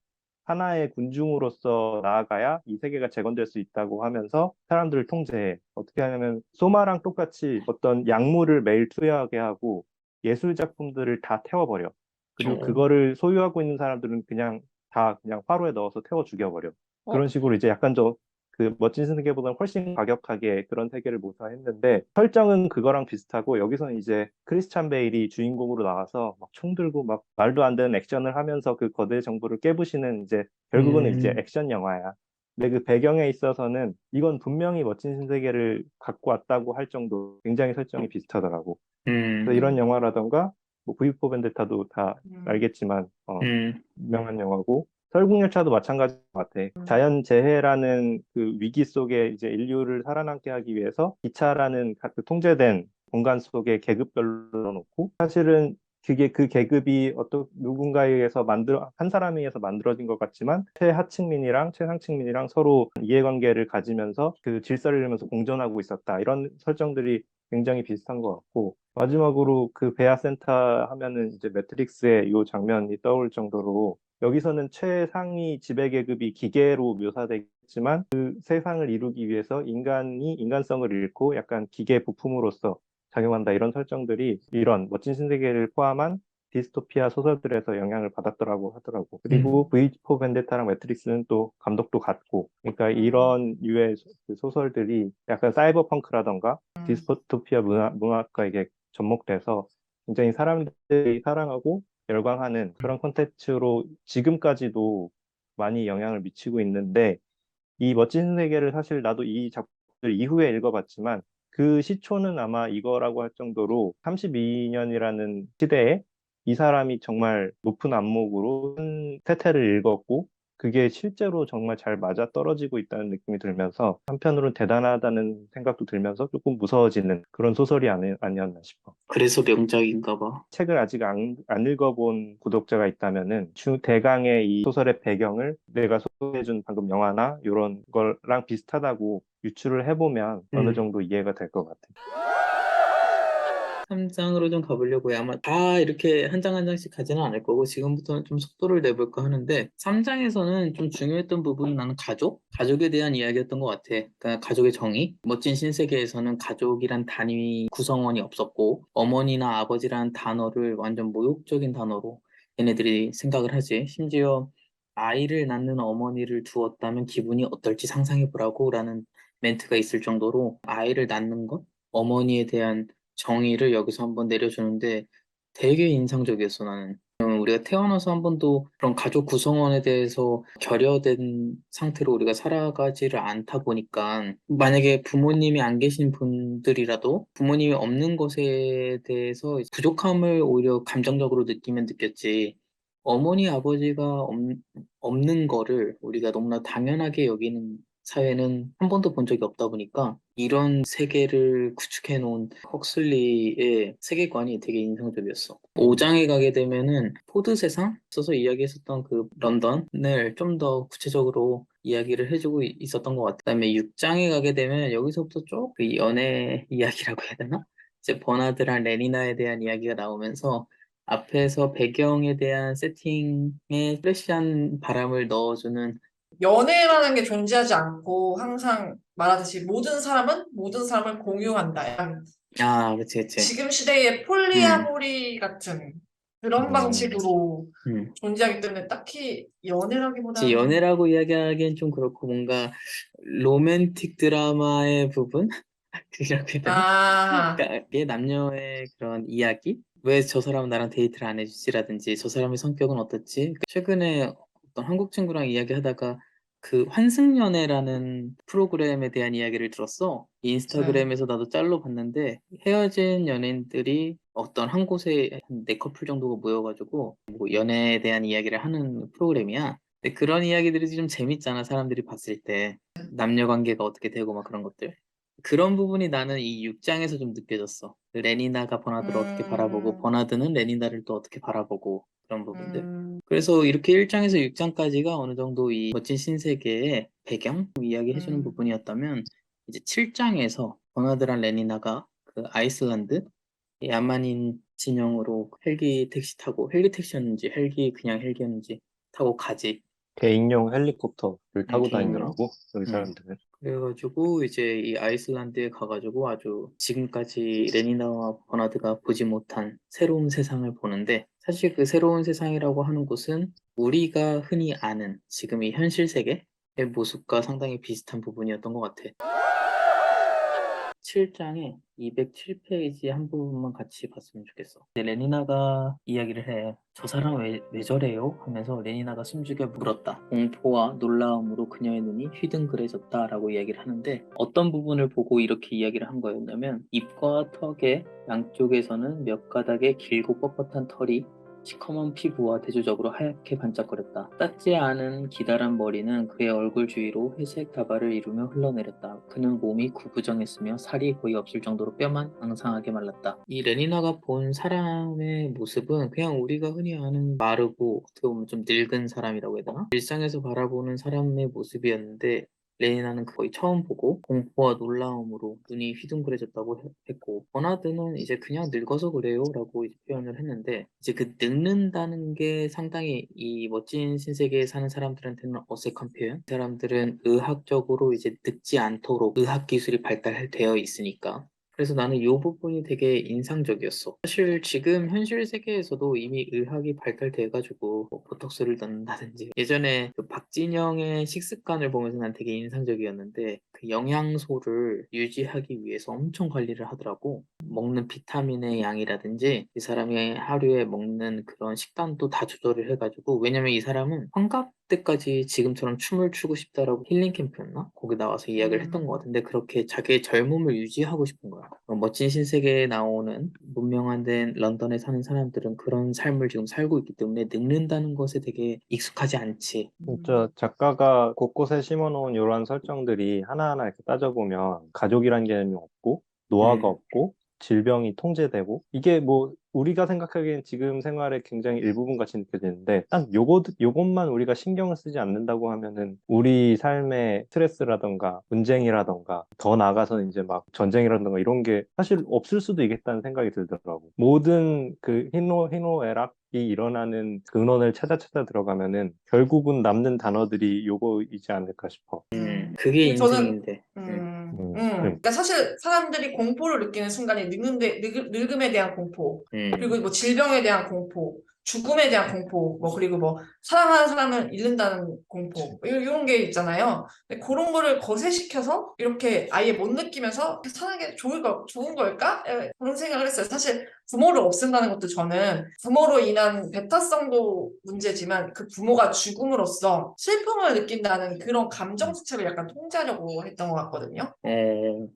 하나의 군중으로서 나아가야 이 세계가 재건될 수 있다고 하면서 사람들을 통제해. 어떻게 하냐면 소마랑 똑같이 어떤 약물을 매일 투여하게 하고 예술 작품들을 다 태워버려. 그리고 어, 그거를 소유하고 있는 사람들은 그냥 다 그냥 화로에 넣어서 태워 죽여버려. 어, 그런 식으로 이제 약간 좀 그 멋진 세계보다는 훨씬 과격하게 그런 세계를 묘사했는데 설정은 그거랑 비슷하고 여기서는 이제 크리스찬 베일이 주인공으로 나와서 막 총 들고 막 말도 안 되는 액션을 하면서 그 거대 정부를 깨부시는 이제 결국은 이제 음, 액션 영화야. 근데 그 배경에 있어서는 이건 분명히 멋진 신세계를 갖고 왔다고 할 정도 굉장히 설정이 비슷하더라고. 그래서 음, 이런 영화라던가 뭐 V4 벤데타도 다 음, 알겠지만 음, 유명한 영화고 설국열차도 마찬가지인 것 같아. 자연재해라는 그 위기 속에 이제 인류를 살아남게 하기 위해서 기차라는 그 통제된 공간 속에 계급별로 놓고 사실은 그게 그 계급이 어떤 누군가에 의해서 한 사람에 의해서 만들어진 것 같지만 최하층민이랑 최상층민이랑 서로 이해관계를 가지면서 그 질서를 이루면서 공존하고 있었다. 이런 설정들이 굉장히 비슷한 것 같고 마지막으로 그 베아센터 하면은 이제 매트릭스의 이 장면이 떠올 정도로 여기서는 최상위 지배계급이 기계로 묘사되지만 그 세상을 이루기 위해서 인간이 인간성을 잃고 약간 기계 부품으로서 작용한다 이런 설정들이 이런 멋진 신세계를 포함한 디스토피아 소설들에서 영향을 받았더라고 하더라고. 그리고 음, V4 벤데타랑 매트릭스는 또 감독도 같고, 그러니까 음, 이런 유의 그 소설들이 약간 사이버펑크라던가 음. 디스토피아 문학과에게 접목돼서 굉장히 사람들이 사랑하고 열광하는 그런 콘텐츠로 지금까지도 많이 영향을 미치고 있는데 이 멋진 세계를 사실 나도 이 작품들 이후에 읽어봤지만 그 시초는 아마 이거라고 할 정도로 32년이라는 시대에 이 사람이 정말 높은 안목으로 큰 태태를 읽었고 그게 실제로 정말 잘 맞아떨어지고 있다는 느낌이 들면서 한편으로는 대단하다는 생각도 들면서 조금 무서워지는 그런 소설이 아니었나 싶어. 그래서 명작인가 봐. 책을 아직 안 읽어본 구독자가 있다면은 대강의 이 소설의 배경을 내가 소개해준 방금 영화나 이런 거랑 비슷하다고 유추를 해보면 어느 음. 정도 이해가 될 것 같아. 3장으로 좀 가보려고 해. 아마 다 이렇게 한 장 한 장씩 가지는 않을 거고, 지금부터는 좀 속도를 내볼까 하는데, 3장에서는 좀 중요했던 부분은 나는 가족에 대한 이야기였던 것 같아. 그러니까 가족의 정의. 멋진 신세계에서는 가족이란 단위 구성원이 없었고, 어머니나 아버지란 단어를 완전 모욕적인 단어로 얘네들이 생각을 하지. 심지어 아이를 낳는 어머니를 두었다면 기분이 어떨지 상상해보라고 라는 멘트가 있을 정도로 아이를 낳는 것, 어머니에 대한 정의를 여기서 한번 내려주는데 되게 인상적이었어, 나는. 우리가 태어나서 한 번도 그런 가족 구성원에 대해서 결여된 상태로 우리가 살아가지를 않다 보니까 만약에 부모님이 안 계신 분들이라도 부모님이 없는 것에 대해서 부족함을 오히려 감정적으로 느끼면 느꼈지. 어머니, 아버지가 없는 거를 우리가 너무나 당연하게 여기는 사회는 한 번도 본 적이 없다 보니까 이런 세계를 구축해 놓은 헉슬리의 세계관이 되게 인상적이었어. 5장에 가게 되면은 포드 세상 써서 이야기했었던 그 런던을 좀 더 구체적으로 이야기를 해주고 있었던 것 같아. 그다음에 6장에 가게 되면 여기서부터 쭉 그 연애 이야기라고 해야 되나? 이제 버나드랑 레니나에 대한 이야기가 나오면서 앞에서 배경에 대한 세팅에 프레시한 바람을 넣어주는 연애라는 게 존재하지 않고 항상 말하듯이 모든 사람은 모든 사람을 공유한다. 약간 그치, 그치. 지금 시대의 음, 폴리아모리 같은 그런 음, 방식으로 음. 존재하기 때문에 딱히 이제 연애라기보다는 연애라고 이야기하기엔 좀 그렇고 뭔가 로맨틱 드라마의 부분? 이렇게 해야 되나? 아, 그러니까 이게 남녀의 그런 이야기? 왜 저 사람은 나랑 데이트를 안 해주지라든지 저 사람의 성격은 어떻지? 최근에 어떤 한국 친구랑 이야기하다가 그 환승연애라는 프로그램에 대한 이야기를 들었어. 네. 인스타그램에서 나도 짤로 봤는데 헤어진 연예인들이 어떤 한 곳에 한 네 커플 정도가 모여가지고 뭐 연애에 대한 이야기를 하는 프로그램이야. 근데 그런 이야기들이 좀 재밌잖아, 사람들이 봤을 때. 남녀 관계가 어떻게 되고 막 그런 것들. 그런 부분이 나는 이 6장에서 좀 느껴졌어. 그 레니나가 버나드를 어떻게 바라보고, 음, 버나드는 레니나를 또 어떻게 바라보고, 그런 부분들. 음, 그래서 이렇게 1장에서 6장까지가 어느 정도 이 멋진 신세계의 배경 이야기해주는 음, 부분이었다면, 이제 7장에서 버나드랑 레니나가 그 아이슬란드, 야만인 진영으로 헬기 택시 타고, 헬기 택시였는지, 그냥 헬기였는지 타고 가지. 개인용 헬리콥터를 타고 개인용. 다니더라고 여기 음. 사람들은. 그래가지고 이제 이 아이슬란드에 가가지고 아주 지금까지 레니나와 버나드가 보지 못한 새로운 세상을 보는데 사실 그 새로운 세상이라고 하는 곳은 우리가 흔히 아는 지금 이 현실 세계 모습과 상당히 비슷한 부분이었던 것 같아. 7장에 207페이지 한 부분만 같이 봤으면 좋겠어. 레니나가 이야기를 해. 저 사람 왜 저래요? 하면서 레니나가 숨죽여 물었다. 공포와 놀라움으로 그녀의 눈이 휘둥그레졌다라고 이야기를 하는데 어떤 부분을 보고 이렇게 이야기를 한 거였냐면 입과 턱의 양쪽에서는 몇 가닥의 길고 뻣뻣한 털이 시커먼 피부와 대조적으로 하얗게 반짝거렸다. 닦지 않은 기다란 머리는 그의 얼굴 주위로 회색 다발을 이루며 흘러내렸다. 그는 몸이 구부정했으며 살이 거의 없을 정도로 뼈만 앙상하게 말랐다. 이 레니나가 본 사람의 모습은 그냥 우리가 흔히 아는 마르고 어떻게 보면 좀 늙은 사람이라고 해야 되나? 일상에서 바라보는 사람의 모습이었는데 레니나는 거의 처음 보고 공포와 놀라움으로 눈이 휘둥그레졌다고 했고 버나드는 이제 그냥 늙어서 그래요 라고 이제 표현을 했는데 이제 그 늙는다는 게 상당히 이 멋진 신세계에 사는 사람들한테는 어색한 표현. 이 사람들은 의학적으로 이제 늙지 않도록 의학 기술이 발달되어 있으니까 그래서 나는 이 부분이 되게 인상적이었어. 사실 지금 현실 세계에서도 이미 의학이 발달돼가지고 뭐 보톡스를 넣는다든지 예전에 그 박진영의 식습관을 보면서 난 되게 인상적이었는데 그 영양소를 유지하기 위해서 엄청 관리를 하더라고. 먹는 비타민의 양이라든지 이 사람이 하루에 먹는 그런 식단도 다 조절을 해가지고 왜냐면 이 사람은 환갑 때까지 지금처럼 춤을 추고 싶다라고 힐링 캠프였나? 거기 나와서 이야기를 했던 것 같은데 그렇게 자기의 젊음을 유지하고 싶은 거야. 멋진 신세계에 나오는 문명화 된 런던에 사는 사람들은 그런 삶을 지금 살고 있기 때문에 늙는다는 것에 되게 익숙하지 않지. 진짜 작가가 곳곳에 심어놓은 이러한 설정들이 하나하나 이렇게 따져보면 가족이란 개념이 없고 노화가 음, 없고 질병이 통제되고 이게 뭐 우리가 생각하기엔 지금 생활의 굉장히 일부분 같이 느껴지는데 딱 요것만 우리가 신경을 쓰지 않는다고 하면은 우리 삶의 스트레스라던가 분쟁이라던가 더 나아가서는 이제 막 전쟁이라던가 이런 게 사실 없을 수도 있겠다는 생각이 들더라고. 모든 그 희노애락이 일어나는 근원을 찾아 들어가면은 결국은 남는 단어들이 요거이지 않을까 싶어. 그게 근데 저는, 인생인데. 그럼, 그러니까 사실 사람들이 공포를 느끼는 순간에 늙음에 대한 공포, 그리고 뭐 질병에 대한 공포, 죽음에 대한 공포, 뭐, 그리고 뭐, 사랑하는 사람을 잃는다는 공포, 이런 게 있잖아요. 근데 그런 거를 거세시켜서 이렇게 아예 못 느끼면서 사는 게 좋은 걸까? 그런 생각을 했어요. 사실 부모를 없앤다는 것도 저는 부모로 인한 배타성도 문제지만 그 부모가 죽음으로써 슬픔을 느낀다는 그런 감정 자체를 약간 통제하려고 했던 것 같거든요.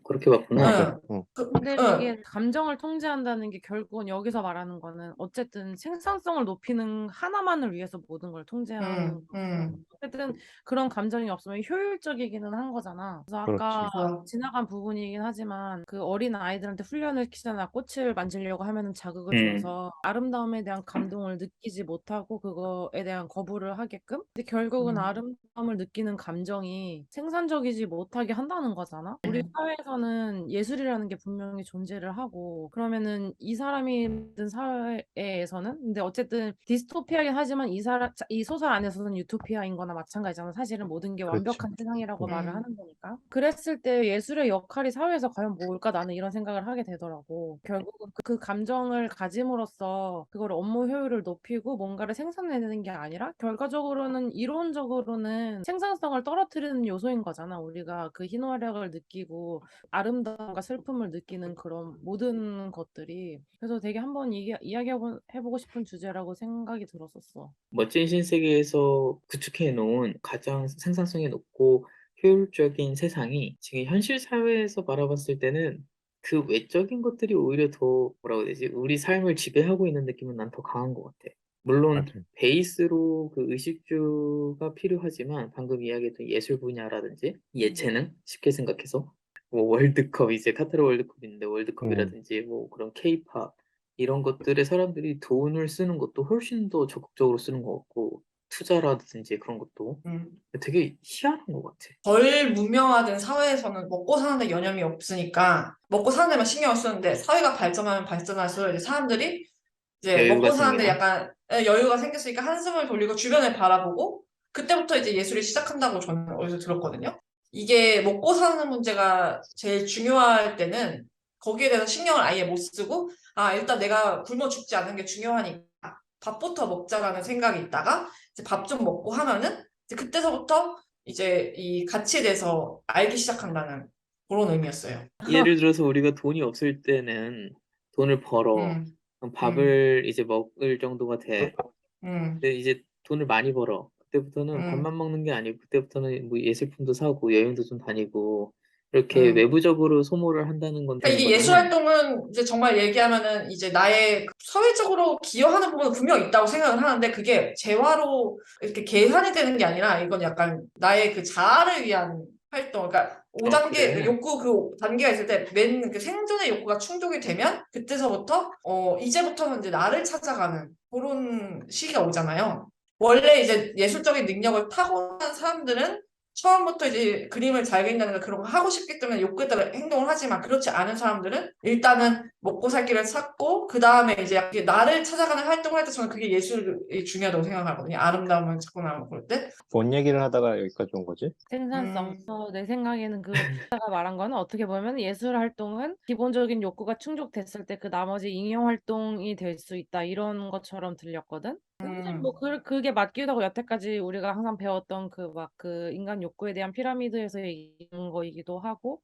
그렇게 봤구나. 맞아. 응. 응. 근데 응. 이게 감정을 통제한다는 게 결국은 여기서 말하는 거는 어쨌든 생산성을 높이는 하나만을 위해서 모든 걸 통제하는 응. 거고 응. 어쨌든 그런 감정이 없으면 효율적이기는 한 거잖아. 그래서 그렇지. 아까 지나간 부분이긴 하지만 그 어린 아이들한테 훈련을 시키잖아. 꽃을 만지려고 하면은 자극을 음, 줘서 아름다움에 대한 감동을 느끼지 못하고 그거에 대한 거부를 하게끔. 근데 결국은 응. 아름다움을 느끼는 감정이 생산적이지 못하게 한다는 거잖아. 우리 사회에서는 예술이라는 게 분명히 존재를 하고 그러면은 이 사람이 만든 사회에서는 근데 어쨌든 디스토피아긴 하지만 이 소설 안에서는 유토피아인 거나 마찬가지잖아. 사실은 모든 게 그렇지. 완벽한 세상이라고 응. 말을 하는 거니까. 그랬을 때 예술의 역할이 사회에서 과연 뭘까 나는 이런 생각을 하게 되더라고. 결국은 그 감정을 가짐으로써 그걸 업무 효율을 높이고 뭔가를 생산해내는 게 아니라 결과적으로는 이론적으로는 생산성을 떨어뜨리는 요소인 거잖아. 우리가 그 희노애락을 느끼고 아름다움과 슬픔을 느끼는 그런 모든 것들이. 그래서 되게 한번 이야기해보고 싶은 주제라고 생각이 들었었어. 멋진 신세계에서 구축해 놓은 가장 생산성이 높고 효율적인 세상이 지금 현실 사회에서 바라봤을 때는 그 외적인 것들이 오히려 더 뭐라고 해야 되지? 우리 삶을 지배하고 있는 느낌은 난 더 강한 것 같아. 물론 맞아. 베이스로 그 의식주가 필요하지만 방금 이야기했던 예술 분야라든지 예체능 쉽게 생각해서 뭐 월드컵 이제 카타르 월드컵인데 응. 월드컵이라든지 뭐 그런 케이팝 이런 것들에 사람들이 돈을 쓰는 것도 훨씬 더 적극적으로 쓰는 것 같고 투자라든지 그런 것도 응. 되게 희한한 것 같아. 덜 문명화된 사회에서는 먹고 사는데 여념이 없으니까 먹고 사는 데만 신경을 쓰는데 사회가 발전하면 발전할수록 이제 사람들이 이제 여유가 먹고 사는데 생기나? 약간 여유가 생겼으니까 한숨을 돌리고 주변을 바라보고 그때부터 이제 예술이 시작한다고 저는 어디서 들었거든요. 이게 먹고 사는 문제가 제일 중요할 때는 거기에 대해서 신경을 아예 못 쓰고 아 일단 내가 굶어 죽지 않는 게 중요하니까 밥부터 먹자라는 생각이 있다가 이제 밥 좀 먹고 하면은 이제 그때서부터 이제 이 가치에 대해서 알기 시작한다는 그런 의미였어요. 예를 들어서 우리가 돈이 없을 때는 돈을 벌어. 음, 그럼 음, 밥을 이제 먹을 정도가 돼. 음, 근데 이제 돈을 많이 벌어. 그때부터는 밥만 음, 먹는 게 아니고 그때부터는 뭐 예술품도 사고 여행도 좀 다니고 이렇게 음. 외부적으로 소모를 한다는 건데 그러니까 이게 예술 거는 활동은 이제 정말 얘기하면은 이제 나의 사회적으로 기여하는 부분은 분명 있다고 생각을 하는데 그게 재화로 이렇게 계산이 되는 게 아니라 이건 약간 나의 그 자아를 위한 활동. 그러니까 아 5단계 그래. 욕구 그 단계가 있을 때 맨 그 생존의 욕구가 충족이 되면 그때서부터 이제부터는 이제 나를 찾아가는 그런 시기가 오잖아요. 원래 이제 예술적인 능력을 타고난 사람들은 처음부터 이제 그림을 잘 그린다든가 그런 거 하고 싶기 때문에 욕구에 따라 행동을 하지만 그렇지 않은 사람들은 일단은 먹고 살 길을 찾고 그 다음에 이제 약간 나를 찾아가는 활동을 할 때 저는 그게 예술이 중요하다고 생각하거든요. 아름다움을 찾고 나면 그럴 때. 뭔 얘기를 하다가 여기까지 온 거지? 생산성. 음, 내 생각에는 그 작가가 말한 거는 어떻게 보면 예술 활동은 기본적인 욕구가 충족됐을 때 그 나머지 잉여 활동이 될 수 있다 이런 것처럼 들렸거든. 사실 뭐 그게 맞기도 하고 여태까지 우리가 항상 배웠던 그 막 그 인간 욕구에 대한 피라미드에서 얘기하는 거이기도 하고.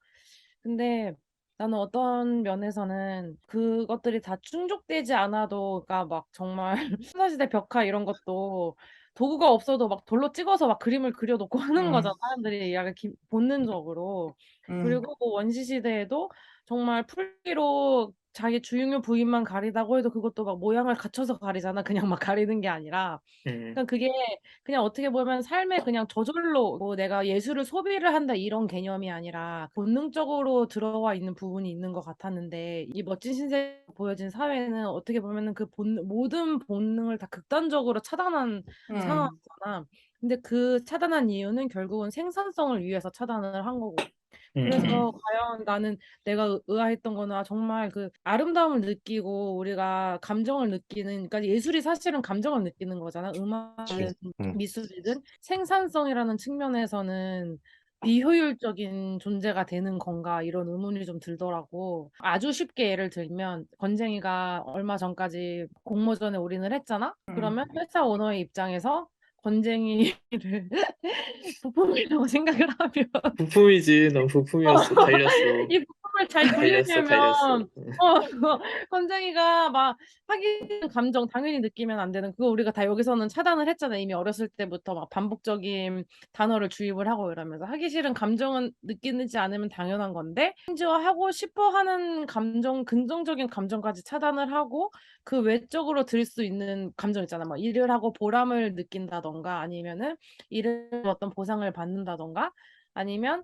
근데 나는 어떤 면에서는 그것들이 다 충족되지 않아도, 그러니까 막 정말 신사시대 벽화 이런 것도 도구가 없어도 막 돌로 찍어서 막 그림을 그려놓고 하는 음, 거잖아. 사람들이 약간 본능적으로. 음, 그리고 뭐 원시시대에도 정말 풀기로 자기 주인공 부위만 가리다고 해도 그것도 막 모양을 갖춰서 가리잖아. 그냥 막 가리는 게 아니라. 음, 그러니까 그게 그냥 어떻게 보면 삶의 그냥 저절로 뭐 내가 예술을 소비를 한다 이런 개념이 아니라 본능적으로 들어와 있는 부분이 있는 것 같았는데 이 멋진 신세 보여진 사회는 어떻게 보면은 그 모든 본능을 다 극단적으로 차단한 음, 상황이잖아. 근데 그 차단한 이유는 결국은 생산성을 위해서 차단을 한 거고. 그래서 음, 과연 나는 내가 의아했던 거는 정말 그 아름다움을 느끼고 우리가 감정을 느끼는, 그러니까 예술이 사실은 감정을 느끼는 거잖아. 그치. 음악이든 음. 미술이든 생산성이라는 측면에서는 비효율적인 존재가 되는 건가 이런 의문이 좀 들더라고. 아주 쉽게 예를 들면 건쟁이가 얼마 전까지 공모전에 올인을 했잖아. 음. 그러면 회사 오너의 입장에서 건쟁이를 부품이라고 생각을 하면 부품이지. 넌 부품이었어. 갈렸어. 이 부분을 잘 갈렸어. 갈렸어. 돌리려면 건쟁이가 막 하기 감정 당연히 느끼면 안 되는 그거 우리가 다 여기서는 차단을 했잖아. 이미 어렸을 때부터 막 반복적인 단어를 주입을 하고 이러면서 하기 싫은 감정은 느끼지 않으면 당연한 건데 심지어 하고 싶어 하는 감정, 긍정적인 감정까지 차단을 하고 그 외적으로 들 수 있는 감정 있잖아. 막 일을 하고 보람을 느낀다던가 아니면은 일을 어떤 보상을 받는다던가 아니면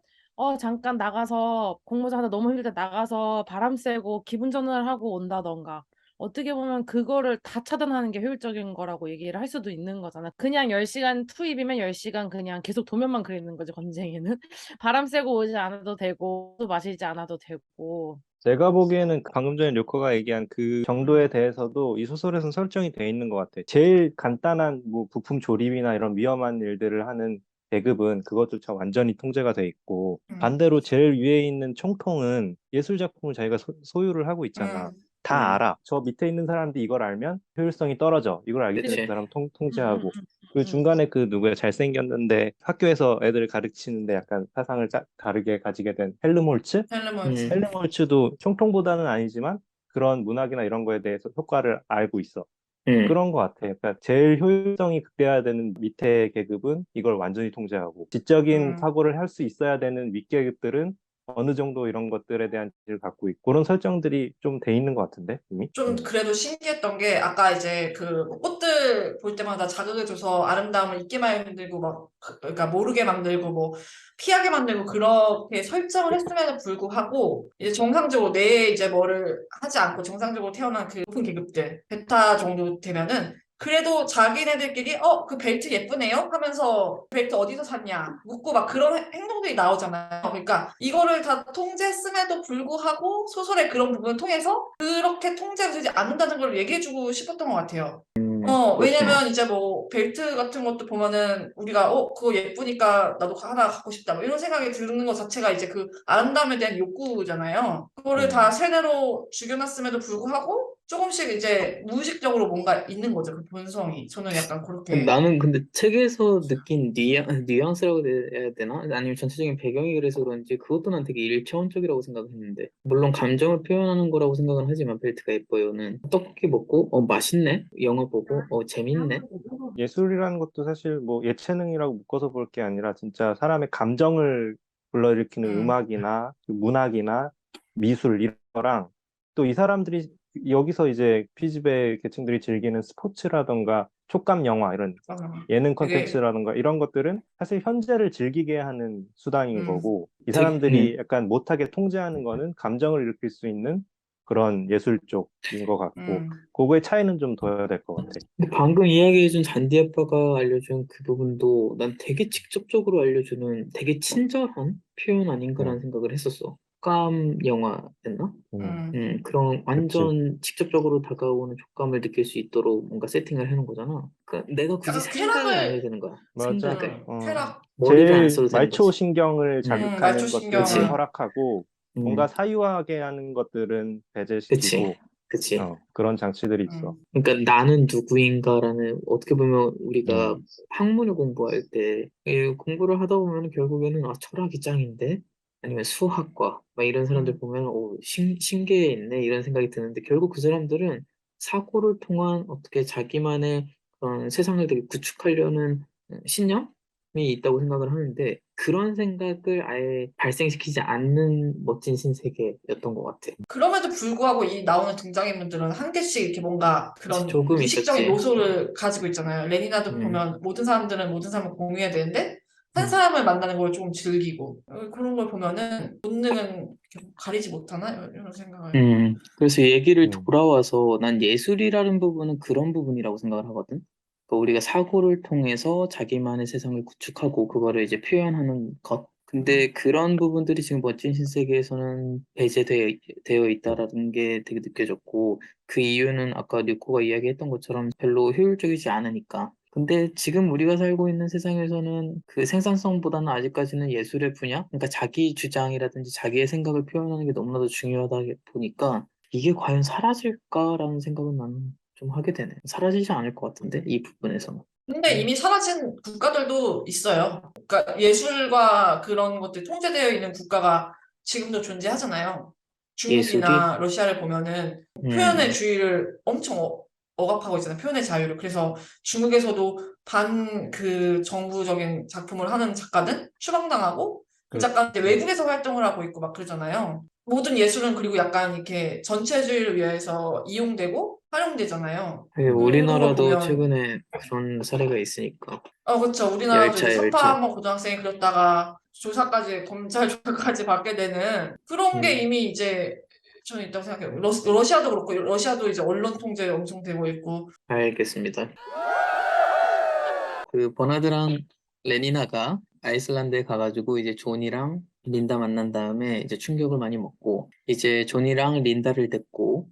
잠깐 나가서 공모전 하다 너무 힘들 때 나가서 바람 쐬고 기분 전환을 하고 온다던가. 어떻게 보면 그거를 다 차단하는 게 효율적인 거라고 얘기를 할 수도 있는 거잖아. 그냥 10시간 투입이면 10시간 그냥 계속 도면만 그리는 거지, 건쟁이는. 바람 쐬고 오지 않아도 되고, 또 마시지 않아도 되고. 내가 보기에는 방금 전에 료커가 얘기한 그 정도에 음. 대해서도 이 소설에서는 설정이 돼 있는 것 같아. 제일 간단한 뭐 부품 조립이나 이런 위험한 일들을 하는 계급은 그것조차 완전히 통제가 돼 있고 음, 반대로 제일 위에 있는 총통은 예술 작품을 자기가 소유를 하고 있잖아. 음, 다 음, 알아. 저 밑에 있는 사람들이 이걸 알면 효율성이 떨어져. 이걸 알기 때문에 그 그치. 사람 음, 음, 통제하고. 음, 그 음, 중간에 그 누구야 잘생겼는데 학교에서 애들 가르치는데 약간 사상을 다르게 가지게 된 헬름홀츠? 헬르몬츠. 음, 헬름홀츠도 총통보다는 아니지만 그런 문학이나 이런 거에 대해서 효과를 알고 있어. 음, 그런 것 같아. 그러니까 제일 효율성이 극대화되는 밑에 계급은 이걸 완전히 통제하고 지적인 음. 사고를 할 수 있어야 되는 윗계급들은 어느 정도 이런 것들에 대한 지식을 갖고 있고 그런 설정들이 좀 돼 있는 것 같은데 이미. 좀 그래도 신기했던 게 아까 이제 그뭐 꽃들 볼 때마다 자극해줘서 아름다움을 잊게 만들고 막 그러니까 모르게 만들고 뭐 피하게 만들고 그렇게 설정을 했음에도 불구하고 이제 정상적으로 내 이제 뭐를 하지 않고 정상적으로 태어난 그 높은 계급들 베타 정도 되면은 그래도 자기네들끼리 그 벨트 예쁘네요 하면서 벨트 어디서 샀냐 묻고 막 그런 행동들이 나오잖아요. 그러니까 이거를 다 통제했음에도 불구하고 소설의 그런 부분을 통해서 그렇게 통제가 되지 않는다는 걸 얘기해주고 싶었던 것 같아요. 그렇구나. 왜냐면 이제 뭐 벨트 같은 것도 보면은 우리가 그거 예쁘니까 나도 하나 갖고 싶다 뭐 이런 생각이 드는 것 자체가 이제 그 아름다움에 대한 욕구잖아요. 그거를 다 음. 세뇌로 죽여놨음에도 불구하고 조금씩 이제 무의식적으로 뭔가 있는 거죠. 그 본성이. 저는 약간 그렇게. 나는 근데 책에서 느낀 뉘앙스라고 해야 되나? 아니면 전체적인 배경이 그래서 그런지 그것도 난 되게 일차원적이라고 생각했는데 물론 감정을 표현하는 거라고 생각은 하지만 벨트가 예뻐요는 떡볶이 먹고 맛있네? 영화 보고 재밌네? 예술이라는 것도 사실 뭐 예체능이라고 묶어서 볼 게 아니라 진짜 사람의 감정을 불러일으키는 음, 음악이나 그 문학이나 미술 이런 거랑 또 이 사람들이 여기서 이제 피지배 계층들이 즐기는 스포츠라던가 촉감 영화 이런 맞아. 예능 되게, 콘텐츠라던가 이런 것들은 사실 현재를 즐기게 하는 수단인 음, 거고 이 되게 사람들이 약간 못하게 통제하는 거는 감정을 일으킬 수 있는 그런 예술 쪽인 것 같고 음, 그거의 차이는 좀 둬야 될 것 같아. 근데 방금 이야기해준 잔디 아빠가 알려준 그 부분도 난 되게 직접적으로 알려주는 되게 친절한 표현 아닌가라는 음, 생각을 했었어. 촉감 영화였나? 음, 그런 그치. 완전 직접적으로 다가오는 촉감을 느낄 수 있도록 뭔가 세팅을 해놓은 거잖아. 그러니까 내가 굳이 약간 생각을 안 해야 쾌락을, 되는 거야. 맞아. 생각을. 쾌락, 머리를 안 제일 써도 되는 말초 거지. 신경을 응, 자극하는 것들만 말초신경을, 그치. 허락하고 뭔가 응, 사유하게 하는 것들은 그치. 배제시키고 그치. 그런 장치들이 있어. 음, 그러니까 나는 누구인가라는 어떻게 보면 우리가 음, 학문을 공부할 때 이 공부를 하다 보면 결국에는 철학이 짱인데 아니면 수학과 막 이런 사람들 음. 보면 신기해 있네 이런 생각이 드는데 결국 그 사람들은 사고를 통한 어떻게 자기만의 그런 세상을 되게 구축하려는 신념이 있다고 생각을 하는데 그런 생각을 아예 발생시키지 않는 멋진 신세계였던 것 같아. 그럼에도 불구하고 이 나오는 등장인물들은 한 개씩 이렇게 뭔가 그치, 그런 조금 미식적인 있었지. 요소를 가지고 있잖아요. 레니나도 음, 보면 모든 사람들은 모든 사람을 공유해야 되는데 한 음. 사람을 만나는 걸 조금 즐기고 그런 걸 보면은 본능은 이렇게 가리지 못하나 이런 생각을. 그래서 얘기를 음, 돌아와서 난 예술이라는 부분은 그런 부분이라고 생각을 하거든. 그러니까 우리가 사고를 통해서 자기만의 세상을 구축하고 그거를 이제 표현하는 것. 근데 그런 부분들이 지금 멋진 신세계에서는 배제되어 있다라는 게 되게 느껴졌고 그 이유는 아까 뉴코가 이야기했던 것처럼 별로 효율적이지 않으니까. 근데 지금 우리가 살고 있는 세상에서는 그 생산성보다는 아직까지는 예술의 분야, 그러니까 자기 주장이라든지 자기의 생각을 표현하는 게 너무나도 중요하다 보니까 이게 과연 사라질까라는 생각은 나는 좀 하게 되네. 사라지지 않을 것 같은데, 이 부분에서는. 근데 이미 사라진 국가들도 있어요. 그러니까 예술과 그런 것들이 통제되어 있는 국가가 지금도 존재하잖아요. 예술이, 중국이나 러시아를 보면은 표현의 음, 주의를 엄청 억압하고 있잖아요. 표현의 자유를. 그래서 중국에서도 반 그 정부적인 작품을 하는 작가는 추방당하고 그 작가는 이제 그렇지. 외국에서 활동을 하고 있고 막 그러잖아요. 모든 예술은 그리고 약간 이렇게 전체주의를 위해서 이용되고 활용되잖아요. 그런 걸 우리나라도 보면 최근에 그런 사례가 있으니까. 그렇죠. 우리나라도 이제 열차, 서파 열차. 한번 고등학생이 그렸다가 조사까지, 검찰 조사까지 받게 되는 그런 게 음, 이미 이제 저는 있다고 생각해요. 러시아도 그렇고, 러시아도 이제 언론 통제 엄청 되고 있고. 알겠습니다. 그 버나드랑 레니나가 아이슬란드에 가가지고 이제 존이랑 린다 만난 다음에 이제 충격을 많이 먹고 이제 존이랑 린다를 데리고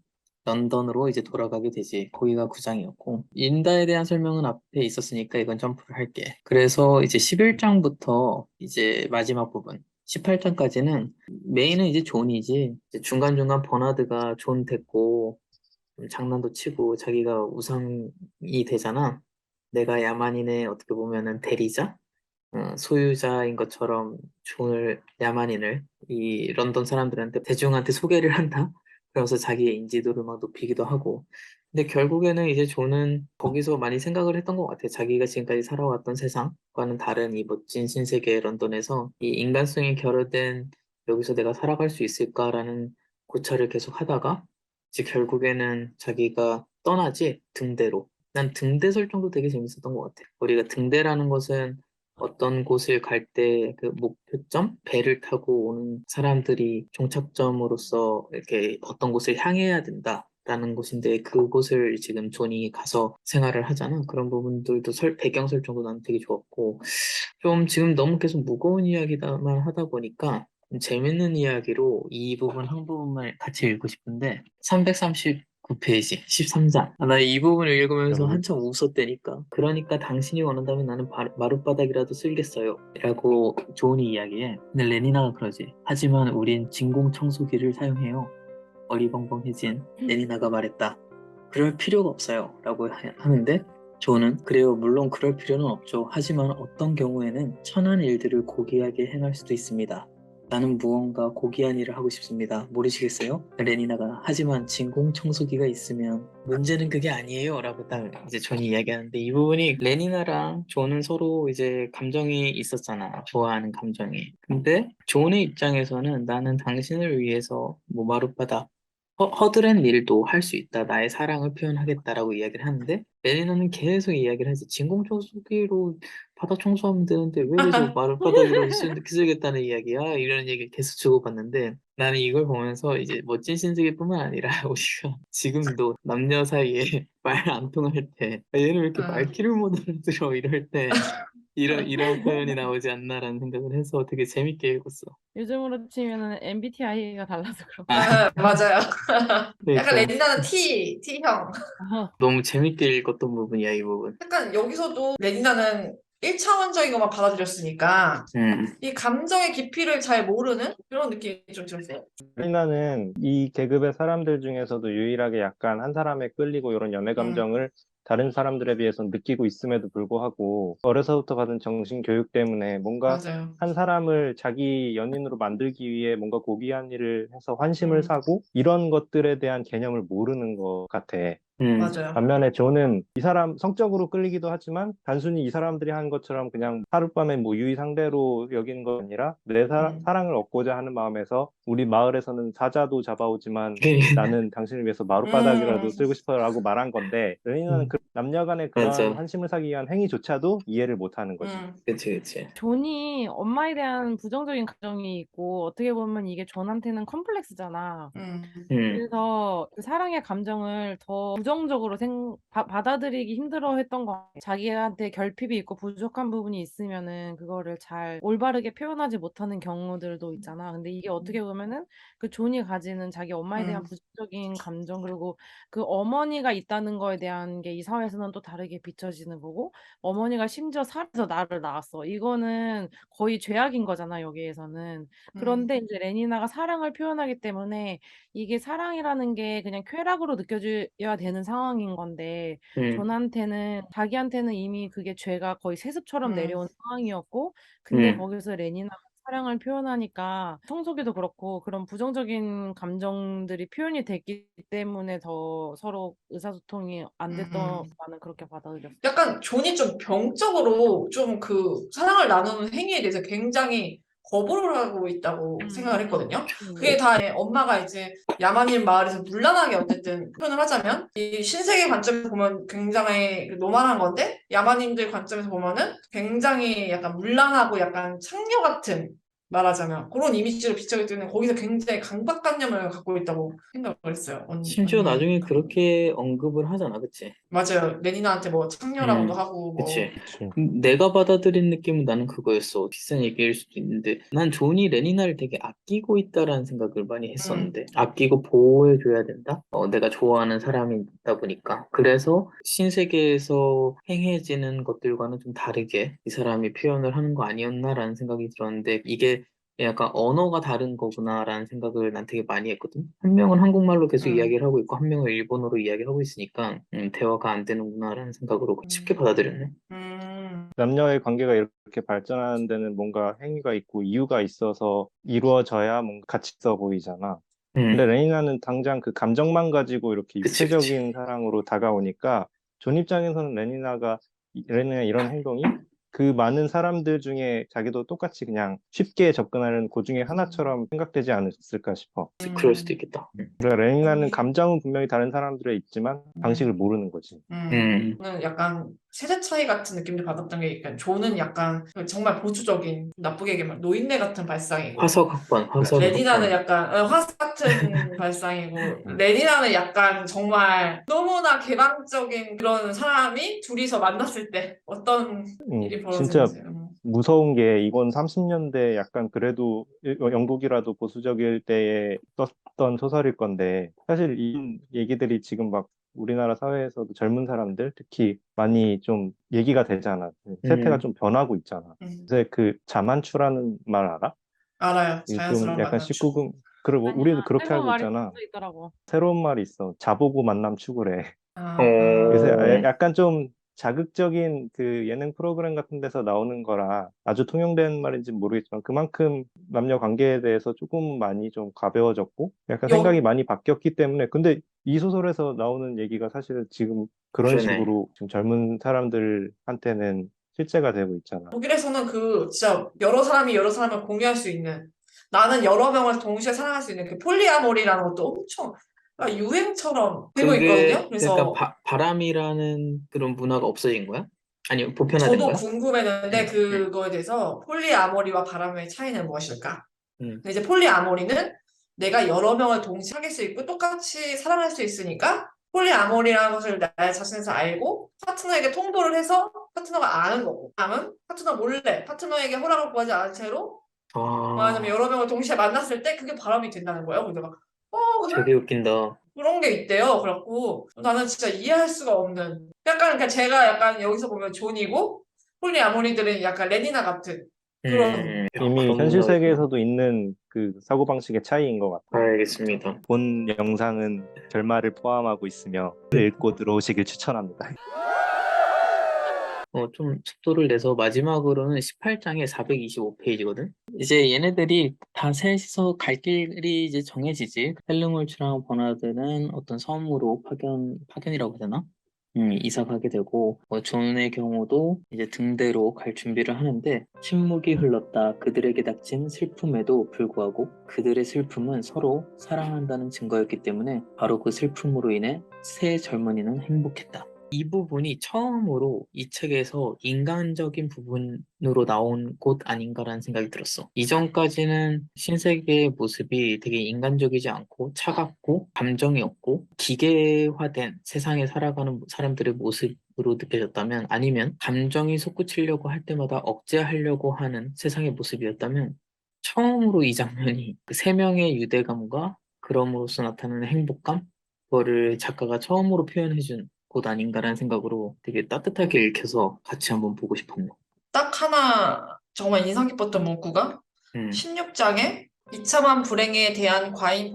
런던으로 이제 돌아가게 되지. 거기가 구장이었고 린다에 대한 설명은 앞에 있었으니까 이건 점프를 할게. 그래서 이제 11장부터 이제 마지막 부분 18장까지는 메인은 이제 존이지. 이제 중간중간 버나드가 존 데리고 좀 장난도 치고 자기가 우상이 되잖아. 내가 야만인의 어떻게 보면은 대리자, 소유자인 것처럼 존을 야만인을 이 런던 사람들한테 대중한테 소개를 한다. 그러면서 자기의 인지도를 막 높이기도 하고. 근데 결국에는 이제 존은 거기서 많이 생각을 했던 것 같아. 자기가 지금까지 살아왔던 세상과는 다른 이 멋진 신세계 런던에서 이 인간성이 결여된 여기서 내가 살아갈 수 있을까라는 고찰을 계속 하다가 이제 결국에는 자기가 떠나지 등대로. 난 등대 설정도 되게 재밌었던 것 같아. 우리가 등대라는 것은 어떤 곳을 갈 때 그 목표점, 배를 타고 오는 사람들이 종착점으로서 이렇게 어떤 곳을 향해야 된다라는 곳인데 그곳을 지금 존이 가서 생활을 하잖아. 그런 부분들도 배경 설정도 난 되게 좋았고 좀 지금 너무 계속 무거운 이야기만 하다 보니까 좀 재밌는 이야기로 이 부분 한 부분을 같이 읽고 싶은데 339페이지 13장 나 이 부분을 읽으면서 여기 한참 웃었다니까 그러니까 당신이 원한다면 나는 마룻바닥이라도 쓸겠어요 라고 조은이 이야기해 근데 레니나가 그러지 하지만 우린 진공청소기를 사용해요 어리벙벙해진 레니나가 말했다. 그럴 필요가 없어요. 라고 하는데 조는 그래요. 물론 그럴 필요는 없죠. 하지만 어떤 경우에는 천한 일들을 고귀하게 행할 수도 있습니다. 나는 무언가 고귀한 일을 하고 싶습니다. 모르시겠어요? 레니나가 하지만 진공청소기가 있으면 문제는 그게 아니에요. 라고 딱 이제 존이 이야기하는데 이 부분이 레니나랑 존은 서로 이제 감정이 있었잖아. 좋아하는 감정이. 근데 존의 입장에서는 나는 당신을 위해서 뭐 마룻바닥 허드렛 일도 할 수 있다. 나의 사랑을 표현하겠다라고 이야기를 하는데 레니나는 계속 이야기를 하지. 진공청소기로 바닥 청소하면 되는데 왜 계속 마룻바닥으로 쓰겠다는 이야기야? 이런 얘기를 계속 주고받는데 나는 이걸 보면서 이제 멋진 신세계뿐만 아니라 우리가 지금도 남녀 사이에 말 안 통할 때 얘는 왜 이렇게 응. 말귀를 못 알아들어 이럴 때 이런 표현이 나오지 않나라는 생각을 해서 되게 재밌게 읽었어. 요즘으로 치면은 MBTI가 달라서 그런 거. 아, 맞아요. 약간 그러니까 레니나는 T형. 너무 재밌게 읽었던 부분이야, 이 부분. 약간 여기서도 레니나는 1차원적인 것만 받아들였으니까 이 감정의 깊이를 잘 모르는 그런 느낌이 좀 들었어요. 레니나는 이 계급의 사람들 중에서도 유일하게 약간 한 사람에 끌리고 이런 연애 감정을 다른 사람들에 비해서 느끼고 있음에도 불구하고 어려서부터 받은 정신 교육 때문에 뭔가 맞아요. 한 사람을 자기 연인으로 만들기 위해 뭔가 고귀한 일을 해서 환심을 음, 사고 이런 것들에 대한 개념을 모르는 것 같아. 맞아요. 반면에 저는 이 사람 성적으로 끌리기도 하지만 단순히 이 사람들이 한 것처럼 그냥 하룻밤에 뭐 유의 상대로 여기는 것 아니라 내 음, 사랑을 얻고자 하는 마음에서 우리 마을에서는 사자도 잡아오지만 나는 당신을 위해서 음, 마룻바닥이라도 쓸고 싶어라고 말한 건데 레니는 그 남녀 간의 그러한 맞아. 환심을 사기 위한 행위조차도 이해를 못하는 거지. 음, 그치, 그치. 존이 엄마에 대한 부정적인 감정이 있고 어떻게 보면 이게 존한테는 컴플렉스잖아. 음, 그래서 그 사랑의 감정을 더 부정적으로 받아들이기 힘들어했던 거 같아. 자기한테 결핍이 있고 부족한 부분이 있으면은 그거를 잘 올바르게 표현하지 못하는 경우들도 있잖아. 근데 이게 어떻게 보면은 그 존이 가지는 자기 엄마에 대한 음, 부정적인 감정 그리고 그 어머니가 있다는 거에 대한 게 이 사회에서는 또 다르게 비춰지는 거고 어머니가 심지어 살아서 나를 낳았어. 이거는 거의 죄악인 거잖아, 여기에서는. 음, 그런데 이제 레니나가 사랑을 표현하기 때문에 이게 사랑이라는 게 그냥 쾌락으로 느껴져야 되는 상황인 건데, 음, 자기한테는 이미 그게 죄가 거의 세습처럼 음, 내려온 상황이었고, 근데 음, 거기서 레니나가 사랑을 표현하니까 청소기도 그렇고 그런 부정적인 감정들이 표현이 됐기 때문에 더 서로 의사소통이 안 됐던 음. 나는 그렇게 받아들였어. 약간 존이 좀 병적으로 좀 그 사랑을 나누는 행위에 대해서 굉장히 거부를 하고 있다고 생각을 했거든요. 그게 다 엄마가 이제 야만인 마을에서 문란하게 어쨌든 표현을 하자면 이 신세계 관점에서 보면 굉장히 노멀한 건데 야만인들 관점에서 보면은 굉장히 약간 문란하고 약간 창녀 같은 말하자면 그런 이미지로 비춰지기 때문에 거기서 굉장히 강박관념을 갖고 있다고 생각을 했어요. 심지어 언니. 나중에 그렇게 언급을 하잖아, 그치? 맞아요. 레니나한테 뭐 창녀라고도 하고 뭐 그치. 그치. 내가 받아들인 느낌은 나는 그거였어. 비싼 얘기일 수도 있는데, 난 존이 레니나를 되게 아끼고 있다라는 생각을 많이 음, 했었는데, 아끼고 보호해줘야 된다? 내가 좋아하는 사람이다 보니까. 그래서 신세계에서 행해지는 것들과는 좀 다르게 이 사람이 표현을 하는 거 아니었나라는 생각이 들었는데, 이게 약간 언어가 다른 거구나라는 생각을 난 되게 많이 했거든. 한 명은 한국말로 계속 음, 이야기를 하고 있고 한 명은 일본어로 이야기를 하고 있으니까 대화가 안 되는구나라는 생각으로 쉽게 음, 받아들였네. 남녀의 관계가 이렇게 발전하는 데는 뭔가 행위가 있고 이유가 있어서 이루어져야 뭔가 가치 있어 보이잖아. 근데 음, 레이나는 당장 그 감정만 가지고 이렇게 그치, 그치. 육체적인 사랑으로 다가오니까 존 입장에서는 레니나 이런 행동이 그 많은 사람들 중에 자기도 똑같이 그냥 쉽게 접근하는 그 중에 하나처럼 생각되지 않았을까 싶어. 그럴 수도 있겠다. 그러니까 레니나는 감정은 분명히 다른 사람들에 있지만 방식을 모르는 거지. 음, 저는 약간 세대 차이 같은 느낌도 받았던 게 약간 조는 약간 정말 보수적인 나쁘게 얘기하면 노인네 같은 발상이고 화석 레니나는 학번. 약간 화사 같은 발상이고 레니나는 약간 정말 너무나 개방적인 그런 사람이 둘이서 만났을 때 어떤 일이 진짜 벌어지는지 무서운 게 이건 30년대 약간 그래도 영국이라도 보수적일 때에 썼던 소설일 건데 사실 이 얘기들이 지금 막 우리나라 사회에서도 젊은 사람들 특히 많이 좀 얘기가 되잖아. 세태가 음, 좀 변하고 있잖아. 음. 그래서 그 자만추라는 말 알아? 알아요. 이게 좀 자연스러운 약간 만남추. 그리고 우리도 아니야, 그렇게 새로운 알고 말이 있잖아. 또 있더라고. 새로운 말이 있어. 자보고 만남 추구래. 요새 어, 약간 좀 자극적인 그 예능 프로그램 같은 데서 나오는 거라 아주 통용된 말인지 모르겠지만 그만큼 남녀 관계에 대해서 조금 많이 좀 가벼워졌고 약간 생각이 여, 많이 바뀌었기 때문에 근데 이 소설에서 나오는 얘기가 사실 지금 그런 그러네. 식으로 지금 젊은 사람들한테는 실제가 되고 있잖아. 독일에서는 그 진짜 여러 사람이 여러 사람을 공유할 수 있는 나는 여러 명을 동시에 사랑할 수 있는 그 폴리아모리라는 것도 엄청 유행처럼 되고 그게 있거든요. 약간 그래서 바람이라는 그런 문화가 없어진 거야? 아니, 보편화된 저도 거야? 궁금했는데 응, 응, 그거에 대해서 폴리아모리와 바람의 차이는 무엇일까? 응. 근데 이제 폴리아모리는 내가 여러 명을 동시에 사귈 수 있고 똑같이 사랑할 수 있으니까 폴리아모리라는 것을 나 자신에서 알고 파트너에게 통보를 해서 파트너가 아는 거고 다음은 파트너 몰래 파트너에게 허락을 구하지 않은 채로 말하자면 아, 여러 명을 동시에 만났을 때 그게 바람이 된다는 거예요. 근데 막 되게 웃긴다. 그런 게 있대요. 그래갖고 나는 진짜 이해할 수가 없는 약간 그러니까 제가 약간 여기서 보면 존이고 폴리아모리들은 약간 레니나 같은 그런 야, 이미 그런 현실 문화가 있구나. 세계에서도 있는 그 사고방식의 차이인 것 같아. 알겠습니다. 본 영상은 결말을 포함하고 있으며 읽고 들어오시길 추천합니다. 좀 속도를 내서 마지막으로는 18장에 425페이지거든? 이제 얘네들이 다 셋이서 갈 길이 이제 정해지지. 헬름홀츠랑 버나드는 어떤 섬으로 파견이라고 해야 되나? 이사 가게 되고, 존의 경우도 이제 등대로 갈 준비를 하는데, 침묵이 흘렀다. 그들에게 닥친 슬픔에도 불구하고 그들의 슬픔은 서로 사랑한다는 증거였기 때문에 바로 그 슬픔으로 인해 세 젊은이는 행복했다. 이 부분이 처음으로 이 책에서 인간적인 부분으로 나온 곳 아닌가라는 생각이 들었어. 이전까지는 신세계의 모습이 되게 인간적이지 않고 차갑고 감정이 없고 기계화된 세상에 살아가는 사람들의 모습으로 느껴졌다면 아니면 감정이 솟구치려고 할 때마다 억제하려고 하는 세상의 모습이었다면 처음으로 이 장면이 그 세 명의 유대감과 그럼으로써 나타나는 행복감 그거를 작가가 처음으로 표현해준 곳 아닌가라는 생각으로 되게 따뜻하게 읽혀서 같이 한번 보고 싶었네. 딱 하나 정말 인상 깊었던 문구가 음, 16장에 비참한 불행에 대한 과잉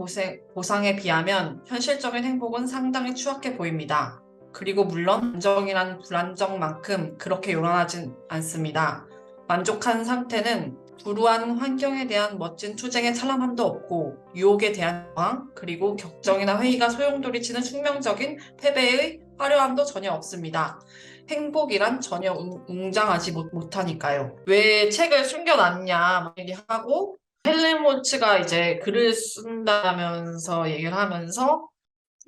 보상에 비하면 현실적인 행복은 상당히 추악해 보입니다. 그리고 물론 안정이란 불안정만큼 그렇게 요란하진 않습니다. 만족한 상태는 불우한 환경에 대한 멋진 투쟁의 찬란함도 없고 유혹에 대한 저항 그리고 격정이나 회의가 소용돌이치는 숙명적인 패배의 화려함도 전혀 없습니다. 행복이란 전혀 웅장하지 못하니까요. 왜 책을 숨겨놨냐 막 얘기하고 헬레몬츠가 이제 글을 쓴다면서 얘기를 하면서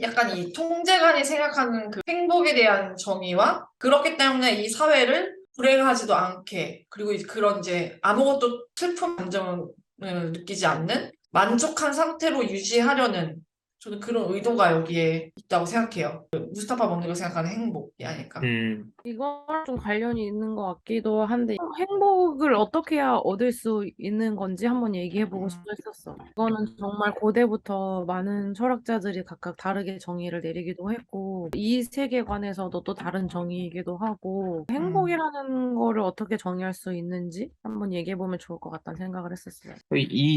약간 이 통제관이 생각하는 그 행복에 대한 정의와 그렇기 때문에 이 사회를 불행하지도 않게 그리고 그런 이제 아무것도 슬픈 감정을 느끼지 않는 만족한 상태로 유지하려는 저는 그런 의도가 여기에 있다고 생각해요. 무스타파 먼디가 생각하는 행복이 아닐까. 음, 이거랑 좀 관련이 있는 것 같기도 한데 행복을 어떻게 해야 얻을 수 있는 건지 한번 얘기해보고 싶어 했었어. 이거는 정말 고대부터 많은 철학자들이 각각 다르게 정의를 내리기도 했고 이 세계관에서도 또 다른 정의이기도 하고 음. 행복이라는 거를 어떻게 정의할 수 있는지 한번 얘기해보면 좋을 것 같다는 생각을 했었어요.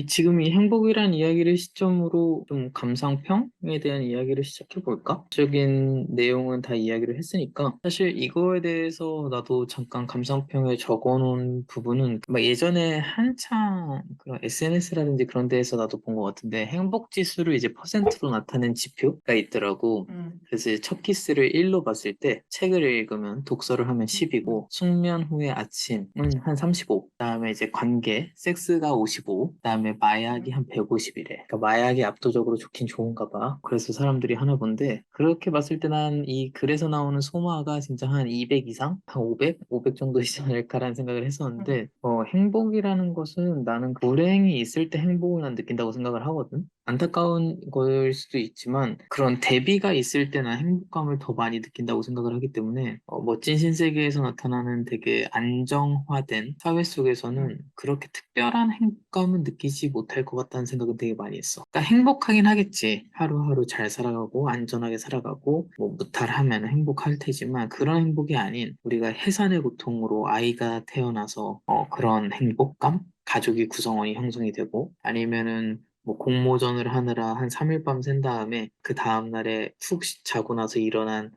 지금 이 행복이란 이야기를 시점으로 좀 감상평에 대한 이야기를 시작해 볼까? 적인 내용은 다 이야기를 했으니까 사실 이거에 대해서 나도 잠깐 감상평에 적어놓은 부분은 막 예전에 한창 그런 SNS라든지 그런 데에서 나도 본 것 같은데 행복 지수를 이제 퍼센트로 나타낸 지표가 있더라고. 음. 그래서 이제 첫 키스를 1로 봤을 때 책을 읽으면 독서를 하면 10이고 숙면 후의 아침은 한 35, 그다음에 이제 관계, 섹스가 55, 그다음에 마약이 한 150이래. 그러니까 마약이 압도적으로 좋긴 좋은가 봐. 그래서 사람들이 하나 본데 그렇게 봤을 때 난 이 글에서 나오는 소마가 진짜 한 200 이상? 한 500? 500 정도이지 않을까라는 생각을 했었는데 행복이라는 것은 나는 불행이 있을 때 행복을 난 느낀다고 생각을 하거든. 안타까운 걸 수도 있지만 그런 대비가 있을 때나 행복감을 더 많이 느낀다고 생각을 하기 때문에 멋진 신세계에서 나타나는 되게 안정화된 사회 속에서는 그렇게 특별한 행복감은 느끼지 못할 것 같다는 생각은 되게 많이 했어. 그러니까 행복하긴 하겠지. 하루하루 잘 살아가고 안전하게 살아가고 뭐 무탈하면 행복할 테지만 그런 행복이 아닌 우리가 해산의 고통으로 아이가 태어나서 그런 행복감? 가족이 구성원이 형성이 되고 아니면은 뭐 공모전을 하느라 한 3일 밤 샌 다음에 그 다음날에 푹 자고 나서 일어난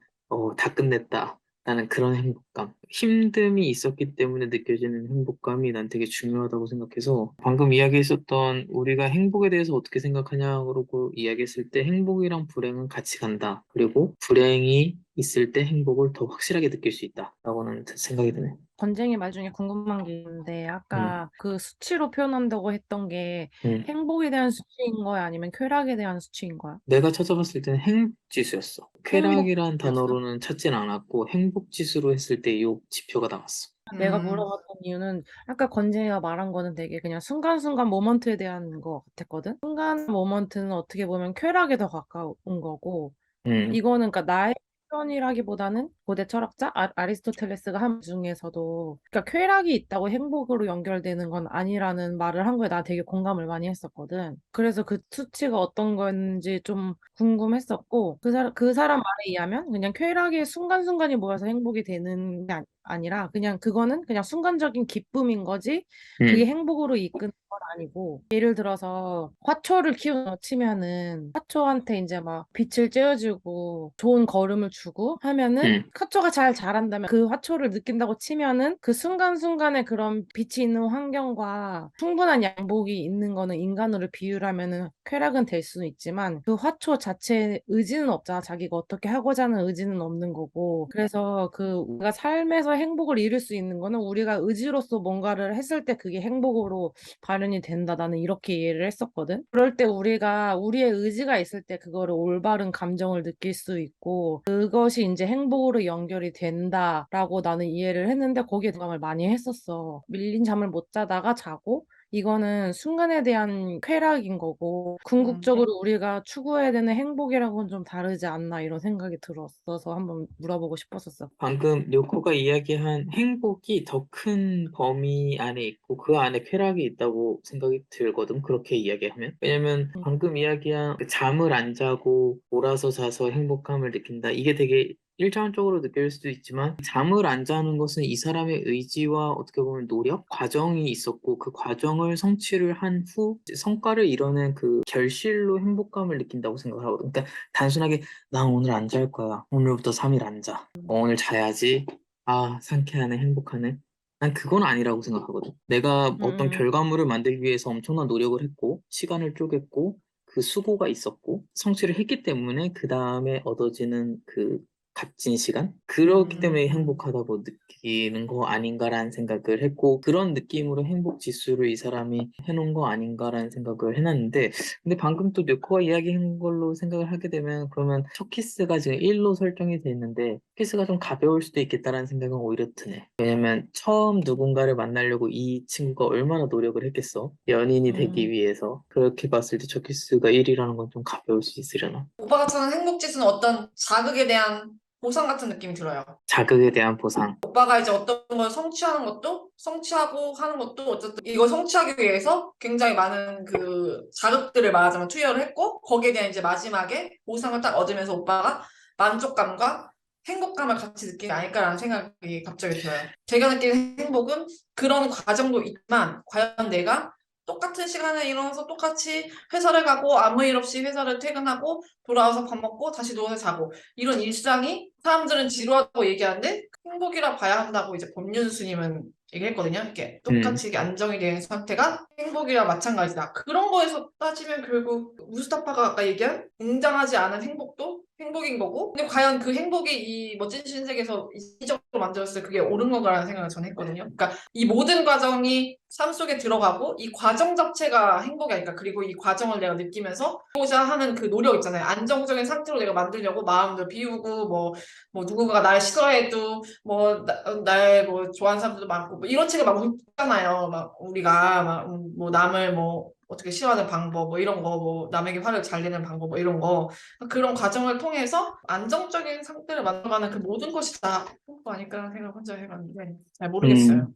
다 끝냈다. 나는 그런 행복감. 힘듦이 있었기 때문에 느껴지는 행복감이 난 되게 중요하다고 생각해서 방금 이야기했었던 우리가 행복에 대해서 어떻게 생각하냐고 이야기했을 때 행복이랑 불행은 같이 간다. 그리고 불행이 있을 때 행복을 더 확실하게 느낄 수 있다라고는 생각이 드네. 건쟁이 말 중에 궁금한 게 있는데, 음, 아까 그 수치로 표현한다고 했던 게 음. 행복에 대한 수치인 거야? 아니면 쾌락에 대한 수치인 거야? 내가 찾아봤을 때는 행복지수였어. 쾌락이란 행복이었어? 단어로는 찾진 않았고 행복지수로 했을 때 이 지표가 나왔어. 내가 음, 물어봤던 이유는 아까 건재이가 말한 거는 되게 그냥 순간순간 모먼트에 대한 거 같았거든? 순간 모먼트는 어떻게 보면 쾌락에 더 가까운 거고, 음, 이거는 그러니까 나의 표현이라기보다는 고대 철학자 아리스토텔레스가 한 말 중에서도 그러니까 쾌락이 있다고 행복으로 연결되는 건 아니라는 말을 한 거에 나 되게 공감을 많이 했었거든. 그래서 그 수치가 어떤 건지 좀 궁금했었고 그 사람 말에 의하면 그냥 쾌락의 순간순간이 모여서 행복이 되는 게 아니라 그냥 그거는 그냥 순간적인 기쁨인 거지 그게 음, 행복으로 이끄는 건 아니고 예를 들어서 화초를 키우는 치면은 화초한테 이제 막 빛을 쬐어주고 좋은 거름을 주고 하면은 음, 화초가 잘 자란다면 그 화초를 느낀다고 치면은 그 순간순간에 그런 빛이 있는 환경과 충분한 양복이 있는 거는 인간으로 비유하면은 쾌락은 될 수는 있지만 그 화초 자체에 의지는 없잖아. 자기가 어떻게 하고자 하는 의지는 없는 거고. 그래서 그 우리가 삶에서 행복을 이룰 수 있는 거는 우리가 의지로서 뭔가를 했을 때 그게 행복으로 발현이 된다. 나는 이렇게 이해를 했었거든. 그럴 때 우리가 우리의 의지가 있을 때 그거를 올바른 감정을 느낄 수 있고 그것이 이제 행복으로 연결이 된다라고 나는 이해를 했는데 거기에 공감을 많이 했었어. 밀린 잠을 못 자다가 자고 이거는 순간에 대한 쾌락인 거고 음. 궁극적으로 우리가 추구해야 되는 행복이랑은 좀 다르지 않나 이런 생각이 들었어서 한번 물어보고 싶었었어. 방금 료코가 이야기한 행복이 더 큰 범위 안에 있고 그 안에 쾌락이 있다고 생각이 들거든. 그렇게 이야기하면. 왜냐면 음, 방금 이야기한 그 잠을 안 자고 몰아서 자서 행복감을 느낀다. 이게 되게 일차원적으로 느낄 수도 있지만 잠을 안 자는 것은 이 사람의 의지와 어떻게 보면 노력, 과정이 있었고 그 과정을 성취를 한 후 성과를 이뤄낸 그 결실로 행복감을 느낀다고 생각을 하거든. 그러니까 단순하게 난 오늘 안 잘 거야. 오늘부터 3일 안 자. 오늘 자야지. 아, 상쾌하네, 행복하네. 난 그건 아니라고 생각하거든. 내가 어떤 음, 결과물을 만들기 위해서 엄청난 노력을 했고, 시간을 쪼갰고, 그 수고가 있었고, 성취를 했기 때문에 그 다음에 얻어지는 그 값진 시간? 그렇기 때문에 음. 행복하다고 느끼는 거 아닌가라는 생각을 했고, 그런 느낌으로 행복 지수를 이 사람이 해놓은 거 아닌가라는 생각을 해놨는데, 근데 방금 또 뇌코가 이야기한 걸로 생각을 하게 되면 그러면 첫 키스가 지금 1로 설정이 돼 있는데 키스가 좀 가벼울 수도 있겠다라는 생각은 오히려 드네. 왜냐면 처음 누군가를 만나려고 이 친구가 얼마나 노력을 했겠어. 연인이 되기 음. 위해서. 그렇게 봤을 때 첫 키스가 1이라는 건 좀 가벼울 수 있으려나. 오빠가 찾는 행복지수는 어떤 자극에 대한 보상 같은 느낌이 들어요. 자극에 대한 보상. 오빠가 이제 어떤 걸 성취하는 것도, 성취하고 하는 것도 어쨌든 이걸 성취하기 위해서 굉장히 많은 그 자극들을 말하자면 투여를 했고, 거기에 대한 이제 마지막에 보상을 딱 얻으면서 오빠가 만족감과 행복감을 같이 느끼지 않을까라는 생각이 갑자기 들어요. 제가 느끼는 행복은 그런 과정도 있지만, 과연 내가 똑같은 시간에 일어나서 똑같이 회사를 가고 아무 일 없이 회사를 퇴근하고 돌아와서 밥 먹고 다시 누워서 자고 이런 일상이 사람들은 지루하다고 얘기하는데 행복이라 봐야 한다고 이제 법륜 스님은 얘기했거든요. 이렇게 음, 똑같이 이게 안정이 된 상태가 행복이라 마찬가지다. 그런 거에서 따지면 결국 무스타파가 아까 얘기한 웅장하지 않은 행복도 행복인 거고 근데 과연 그 행복이 이 멋진 신세계에서 이기적으로 만들었을 때 그게 옳은 건가라는 생각을 저는 했거든요. 그러니까 이 모든 과정이 삶 속에 들어가고 이 과정 자체가 행복이 아닐까. 그리고 이 과정을 내가 느끼면서 하고자 하는 그 노력 있잖아요. 안정적인 상태로 내가 만들려고 마음도 비우고 뭐 누군가가 날 싫어해도 뭐 날 뭐 좋아하는 사람들도 많고 뭐 이런 책을 막 읽잖아요. 막 우리가 막 뭐 남을 뭐 어떻게 싫어하는 방법 뭐 이런 거 뭐 남에게 화를 잘 내는 방법 뭐 이런 거 그런 과정을 통해서 안정적인 상태를 만들어가는 그 모든 것이 다 행복 아닐까라는 생각을 혼자 해봤는데 잘 모르겠어요. 음.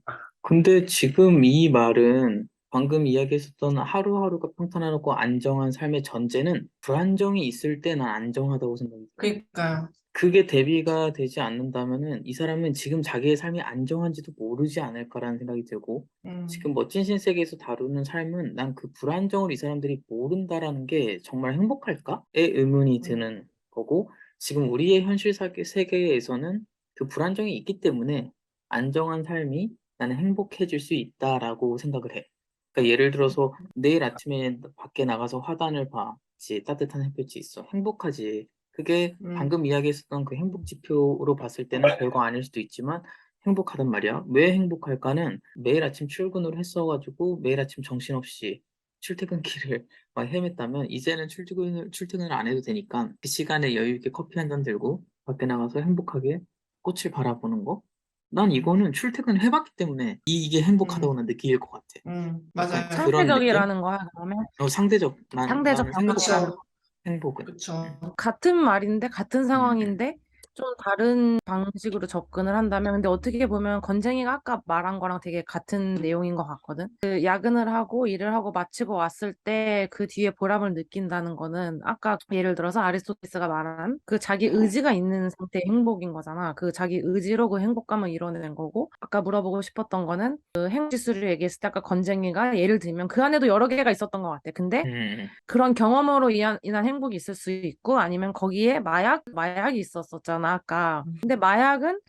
근데 지금 이 말은 방금 이야기했었던 하루하루가 평탄하고 안정한 삶의 전제는 불안정이 있을 때 난 안정하다고 생각이 들어. 그러니까요. 그게 대비가 되지 않는다면은 이 사람은 지금 자기의 삶이 안정한지도 모르지 않을까라는 생각이 들고 지금 멋진 신세계에서 다루는 삶은 난 그 불안정을 이 사람들이 모른다라는 게 정말 행복할까?의 의문이 음, 드는 거고 지금 우리의 현실 세계에서는 그 불안정이 있기 때문에 안정한 삶이 나는 행복해질 수 있다라고 생각을 해. 그러니까 예를 들어서 내일 아침에 밖에 나가서 화단을 봐. 그치, 따뜻한 햇볕이 있어. 행복하지. 그게 음, 방금 이야기했었던 그 행복 지표로 봤을 때는 별거 아닐 수도 있지만 행복하단 말이야. 왜 행복할까는 매일 아침 출근을 했어가지고 매일 아침 정신없이 출퇴근길을 막 헤맸다면 이제는 출퇴근을 안 해도 되니까 그 시간에 여유 있게 커피 한 잔 들고 밖에 나가서 행복하게 꽃을 바라보는 거. 난 이거는 출퇴근을 해봤기 때문에 이게 행복하다고 음, 난 느낄 것 같아. 약간 맞아요. 그런 느낌? 상대적이라는 거야, 그러면? 상대적, 상대적 나는 상대적이야. 그쵸, 행복은. 그쵸. 같은 말인데, 같은 음, 상황인데, 좀 다른 방식으로 접근을 한다면, 근데 어떻게 보면 건쟁이가 아까 말한 거랑 되게 같은 내용인 것 같거든. 그 야근을 하고 일을 하고 마치고 왔을 때 그 뒤에 보람을 느낀다는 거는 아까 예를 들어서 아리스토텔레스가 말한 그 자기 의지가 있는 상태의 행복인 거잖아. 그 자기 의지로 그 행복감을 이뤄내는 거고, 아까 물어보고 싶었던 거는 그 행복지수를 얘기했을 때 아까 건쟁이가 예를 들면 그 안에도 여러 개가 있었던 것 같아. 근데 음, 그런 경험으로 인한 행복이 있을 수 있고 아니면 거기에 마약이 있었었잖아, 아까. 근데 마약은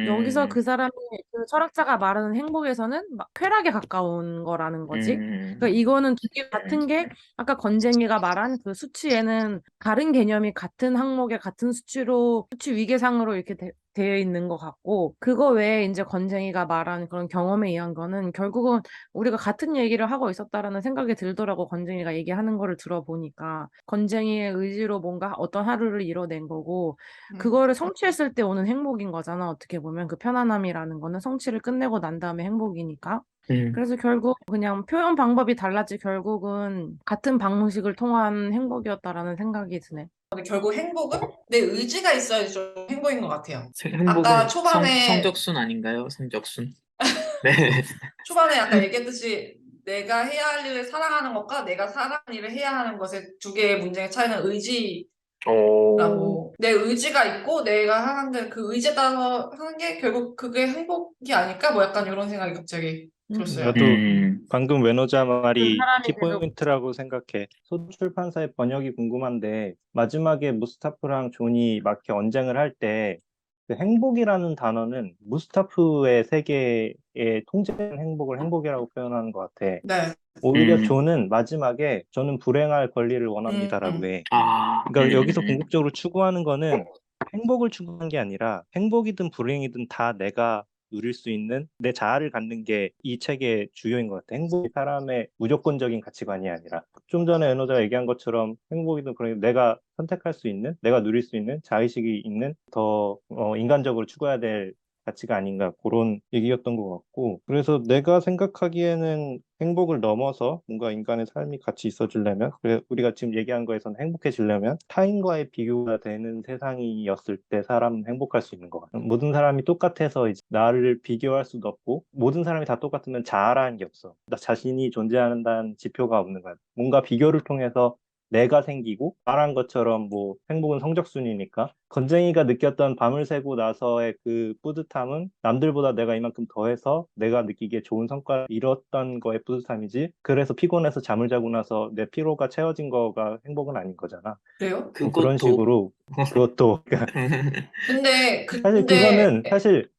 여기서 음, 그 사람이 그 철학자가 말하는 행복에서는 막 쾌락에 가까운 거라는 거지. 그러니까 음, 이거는 두 개 같은 게 아까 건쟁이가 말한 그 수치에는 다른 개념이 같은 항목의 같은 수치로 수치 위계상으로 이렇게 되어 있는 것 같고 그거 외에 이제 건쟁이가 말한 그런 경험에 의한 거는 결국은 우리가 같은 얘기를 하고 있었다라는 생각이 들더라고, 건쟁이가 얘기하는 거를 들어보니까. 건쟁이의 의지로 뭔가 어떤 하루를 이뤄낸 거고, 음, 그거를 성취했을 때 오는 행복인 거잖아, 어떻게 보면. 그 편안함이라는 거는 성취를 끝내고 난 다음에 행복이니까. 음, 그래서 결국 그냥 표현 방법이 달랐지, 결국은 같은 방식을 통한 행복이었다라는 생각이 드네. 근데 결국 행복은 내 의지가 있어야지 좀 행복인 것 같아요. 아까 행복은 초반에, 성적순 아닌가요? 성적순. 네. 초반에 아까 얘기했듯이 내가 해야 할 일을 사랑하는 것과 내가 사랑하는 일을 해야 하는 것의 두 개의 문제의 차이는 오, 의지라고. 내 의지가 있고 내가 하는데 그 의지에 따라서 하는 게 결국 그게 행복이 아닐까? 뭐 약간 이런 생각이 갑자기 들었어요. 나도 음, 방금 외노자 그 말이 사람이 계속 키포인트라고 생각해. 소출판사의 번역이 궁금한데 마지막에 무스타프랑 존이 막 이렇게 언쟁을 할 때 그 행복이라는 단어는 무스타프의 세계에 통제된 행복을 행복이라고 표현하는 것 같아. 네. 오히려 음, 존은 마지막에 저는 불행할 권리를 원합니다라고 음, 해. 아, 그러니까 여기서 궁극적으로 추구하는 거는 행복을 추구하는 게 아니라 행복이든 불행이든 다 내가 누릴 수 있는 내 자아를 갖는 게 이 책의 주요인 것 같아. 행복이 사람의 무조건적인 가치관이 아니라 좀 전에 은호자가 얘기한 것처럼 행복이든 불행이든 내가 선택할 수 있는, 내가 누릴 수 있는 자의식이 있는 더 인간적으로 추구해야 될 가치가 아닌가 그런 얘기였던 것 같고 그래서 내가 생각하기에는 행복을 넘어서 뭔가 인간의 삶이 같이 있어지려면 그래 우리가 지금 얘기한 거에서는 행복해지려면 타인과의 비교가 되는 세상이었을 때 사람은 행복할 수 있는 것 같아요. 모든 사람이 똑같아서 이제 나를 비교할 수도 없고 모든 사람이 다 똑같으면 자아라는 게 없어. 나 자신이 존재한다는 지표가 없는 거야. 뭔가 비교를 통해서 내가 생기고 말한 것처럼 뭐 행복은 성적순이니까 건쟁이가 느꼈던 밤을 새고 나서의 그 뿌듯함은 남들보다 내가 이만큼 더해서 내가 느끼기에 좋은 성과를 이뤘던 거의 뿌듯함이지 그래서 피곤해서 잠을 자고 나서 내 피로가 채워진 거가 행복은 아닌 거잖아. 그래요? 뭐 그런 그것도, 식으로 그것도 사실 근데, 그거는 사실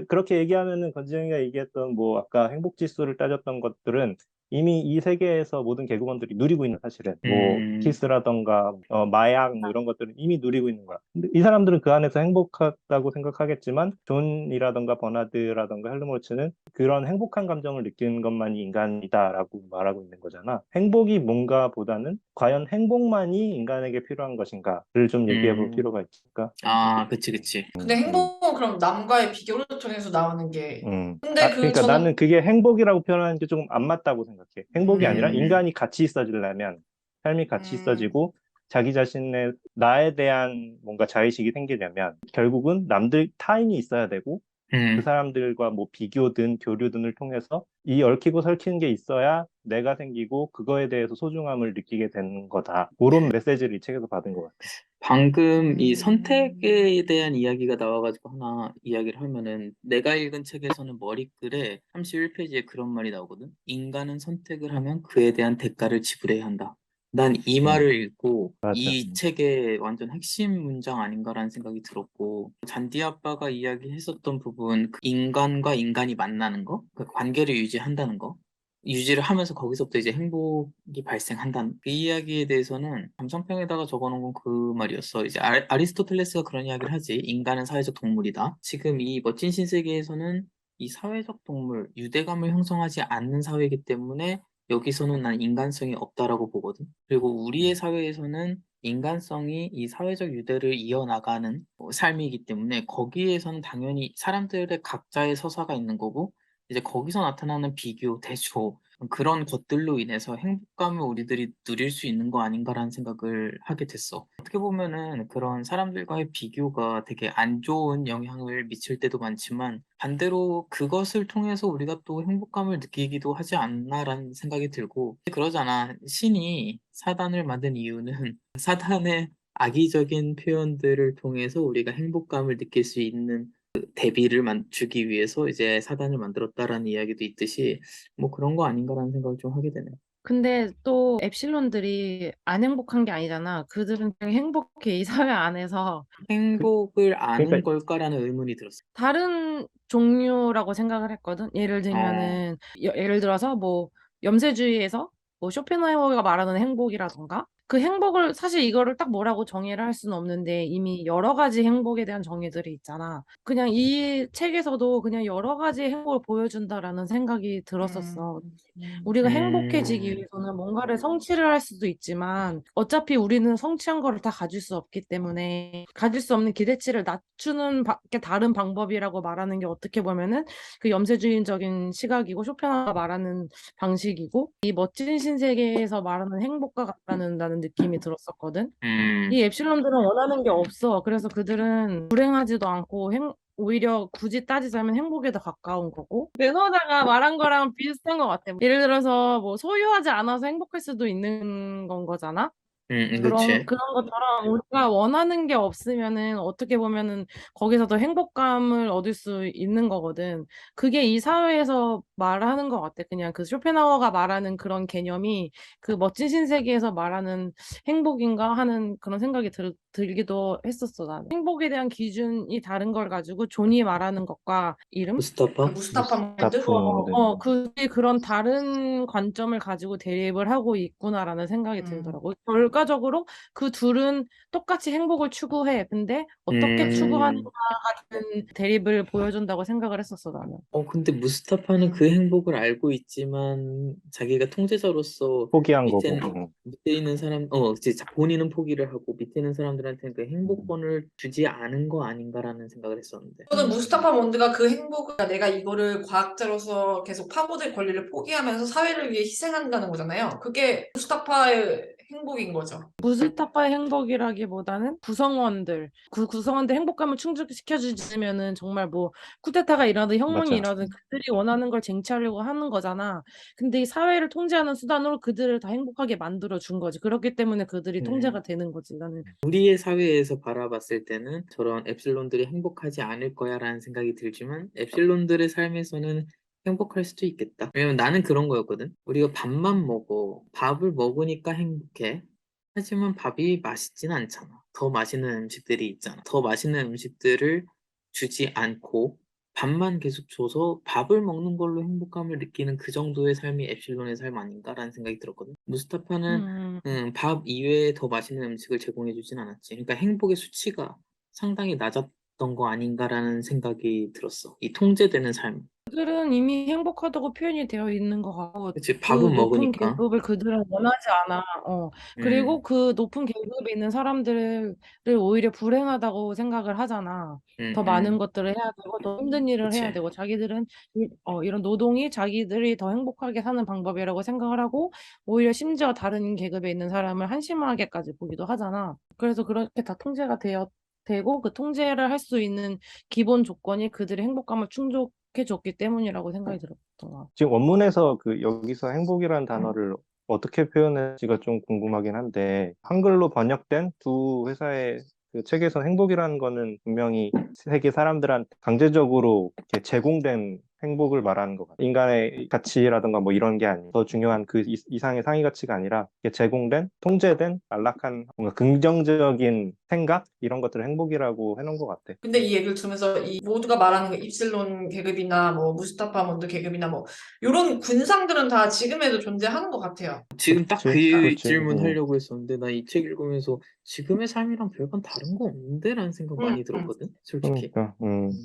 그렇게 얘기하면은 건지영이가 얘기했던 뭐 아까 행복 지수를 따졌던 것들은 이미 이 세계에서 모든 개그우먼들이 누리고 있는 사실은 뭐 음, 키스라던가 마약 뭐 이런 것들은 이미 누리고 있는 거야. 근데 이 사람들은 그 안에서 행복하다고 생각하겠지만 존이라던가 버나드라던가 헬르몰츠는 그런 행복한 감정을 느끼는 것만이 인간이다라고 말하고 있는 거잖아. 행복이 뭔가 보다는 과연 행복만이 인간에게 필요한 것인가를 좀 얘기해 볼 음, 필요가 있을까? 아, 그치, 그치. 근데 음. 행복은 그럼 남과의 비교를 통해서 나오는 게, 근데 그러니까 나는 저는, 그게 행복이라고 표현하는 게 조금 안 맞다고 생각해. 행복이 아니라 음, 인간이 같이 있어지려면, 삶이 같이 음, 있어지고, 자기 자신의 나에 대한 뭔가 자의식이 생기려면, 결국은 남들, 타인이 있어야 되고, 그 음. 사람들과 뭐 비교든 교류든을 통해서 이 얽히고 설키는 게 있어야 내가 생기고 그거에 대해서 소중함을 느끼게 되는 거다. 그런 메시지를 이 책에서 받은 것 같아요. 방금 이 음. 선택에 대한 이야기가 나와가지고 하나 이야기를 하면은 내가 읽은 책에서는 머리글에 31페이지에 그런 말이 나오거든. 인간은 선택을 하면 그에 대한 대가를 지불해야 한다. 난 이 음, 말을 읽고 맞아. 이 책의 완전 핵심 문장 아닌가라는 생각이 들었고, 잔디 아빠가 이야기했었던 부분, 그 인간과 인간이 만나는 거, 그 관계를 유지한다는 거, 유지를 하면서 거기서부터 이제 행복이 발생한다는 그 이야기에 대해서는 감상평에다가 적어놓은 건 그 말이었어. 이제 아리스토텔레스가 그런 이야기를 하지. 인간은 사회적 동물이다. 지금 이 멋진 신세계에서는 이 사회적 동물, 유대감을 형성하지 않는 사회이기 때문에 여기서는 난 인간성이 없다라고 보거든. 그리고 우리의 사회에서는 인간성이 이 사회적 유대를 이어나가는 삶이기 때문에 거기에서는 당연히 사람들의 각자의 서사가 있는 거고, 이제 거기서 나타나는 비교, 대조, 그런 것들로 인해서 행복감을 우리들이 누릴 수 있는 거 아닌가라는 생각을 하게 됐어. 어떻게 보면은 그런 사람들과의 비교가 되게 안 좋은 영향을 미칠 때도 많지만 반대로 그것을 통해서 우리가 또 행복감을 느끼기도 하지 않나라는 생각이 들고, 그러잖아. 신이 사단을 만든 이유는 사단의 악의적인 표현들을 통해서 우리가 행복감을 느낄 수 있는 대비를 주기 위해서 이제 사단을 만들었다라는 이야기도 있듯이 뭐 그런 거 아닌가라는 생각을 좀 하게 되네. 근데 또 엡실론들이 안 행복한 게 아니잖아. 그들은 되게 행복해. 이 사회 안에서 그, 행복을 아는 그러니까 걸까라는 의문이 들었어. 다른 종류라고 생각을 했거든. 예를 어, 들면은 예를 들어서 뭐 염세주의에서 뭐 쇼펜하이머가 말하는 행복이라던가 그 행복을 사실 이거를 딱 뭐라고 정의를 할 수는 없는데 이미 여러 가지 행복에 대한 정의들이 있잖아. 그냥 이 책에서도 그냥 여러 가지 행복을 보여준다라는 생각이 들었었어. 음. 우리가 행복해지기 음, 위해서는 뭔가를 성취를 할 수도 있지만 어차피 우리는 성취한 거를 다 가질 수 없기 때문에 가질 수 없는 기대치를 낮추는 밖에 다른 방법이라고 말하는 게 어떻게 보면은 그 염세주의적인 시각이고 쇼펜하우가 말하는 방식이고 이 멋진 신세계에서 말하는 행복과 같다는 나는 느낌이 들었었거든. 음, 이 엡실론들은 원하는 게 없어. 그래서 그들은 불행하지도 않고 오히려 굳이 따지자면 행복에 더 가까운 거고. 매너자가 말한 거랑 비슷한 것 같아. 예를 들어서 뭐 소유하지 않아서 행복할 수도 있는 건 거잖아. 그치. 그런 것처럼 우리가 원하는 게 없으면은 어떻게 보면은 거기서 더 행복감을 얻을 수 있는 거거든. 그게 이 사회에서 말하는 것 같아. 그냥 그 쇼펜하우어가 말하는 그런 개념이 그 멋진 신세계에서 말하는 행복인가 하는 그런 생각이 들기도 했었어, 나는. 행복에 대한 기준이 다른 걸 가지고 존이 말하는 것과 이름? 아, 무스타파? 무스타파 몬드? 무스타프 몬드. 그게 그런 다른 관점을 가지고 대립을 하고 있구나라는 생각이 음. 들더라고. 결과적으로 그 둘은 똑같이 행복을 추구해. 근데 어떻게 음, 추구하는가는 대립을 보여준다고 생각을 했었어, 나는. 근데 무스타파는 그 음. 행복을 알고 있지만 자기가 통제자로서 포기한 거고. 밑에, 밑에 있는 사람, 이제 본인은 포기를 하고 밑에 있는 사람들한테는 그 행복권을 주지 않은 거 아닌가라는 생각을 했었는데. 저는 무스타파 몬드가 그 행복을 내가 이거를 과학자로서 계속 파고들 권리를 포기하면서 사회를 위해 희생한다는 거잖아요. 그게 무스타파의 행복인 거죠. 무스타파의 행복이라기보다는 구성원들, 그 구성원들 행복감을 충족시켜주면은 정말 뭐 쿠데타가 일어나든 혁명이 맞아. 일어나든 그들이 원하는 걸 쟁취하려고 하는 거잖아. 근데 이 사회를 통제하는 수단으로 그들을 다 행복하게 만들어 준 거지. 그렇기 때문에 그들이 음, 통제가 되는 거지. 나는 우리의 사회에서 바라봤을 때는 저런 엡실론들이 행복하지 않을 거야라는 생각이 들지만 엡실론들의 삶에서는 행복할 수도 있겠다. 왜냐면 나는 그런 거였거든. 우리가 밥만 먹어. 밥을 먹으니까 행복해. 하지만 밥이 맛있진 않잖아. 더 맛있는 음식들이 있잖아. 더 맛있는 음식들을 주지 않고 밥만 계속 줘서 밥을 먹는 걸로 행복감을 느끼는 그 정도의 삶이 엡실론의 삶 아닌가라는 생각이 들었거든. 무스타파는 음, 밥 이외에 더 맛있는 음식을 제공해주진 않았지. 그러니까 행복의 수치가 상당히 낮았던 거 아닌가라는 생각이 들었어. 이 통제되는 삶. 그들은 이미 행복하다고 표현이 되어 있는 것 같고, 그치, 그 밥은 높은 먹으니까. 계급을 그들은 원하지 않아. 그리고 음, 그 높은 계급에 있는 사람들을 오히려 불행하다고 생각을 하잖아. 더 많은 음. 것들을 해야 되고, 더 힘든 일을 해야 그치. 되고, 자기들은 이런 노동이 자기들이 더 행복하게 사는 방법이라고 생각을 하고, 오히려 심지어 다른 계급에 있는 사람을 한심하게까지 보기도 하잖아. 그래서 그렇게 다 통제가 되고 그 통제를 할 수 있는 기본 조건이 그들의 행복감을 충족해 줬기 때문이라고 생각이 들었던 것 같아요. 지금 원문에서 그 여기서 행복이라는 단어를 어떻게 표현할지가 좀 궁금하긴 한데 한글로 번역된 두 회사의 그 책에서 행복이라는 거는 분명히 세계 사람들한테 강제적으로 이렇게 제공된 행복을 말하는 것 같아요. 인간의 가치라든가 뭐 이런 게 아니고 더 중요한 그 이상의 상위 가치가 아니라 이게 제공된, 통제된 안락한 뭔가 긍정적인 생각 이런 것들을 행복이라고 해놓은 것 같아. 근데 이 얘기를 들으면서 이 모두가 말하는 그 입실론 계급이나 뭐 무스타파 몬드 계급이나 뭐 이런 군상들은 다 지금에도 존재하는 것 같아요. 지금 딱 그렇지, 그 그렇지. 질문 하려고 했었는데 나 이 책 읽으면서 지금의 삶이랑 별반 다른 거 없는데? 라는 생각 음, 많이 들었거든, 솔직히. 그러니까,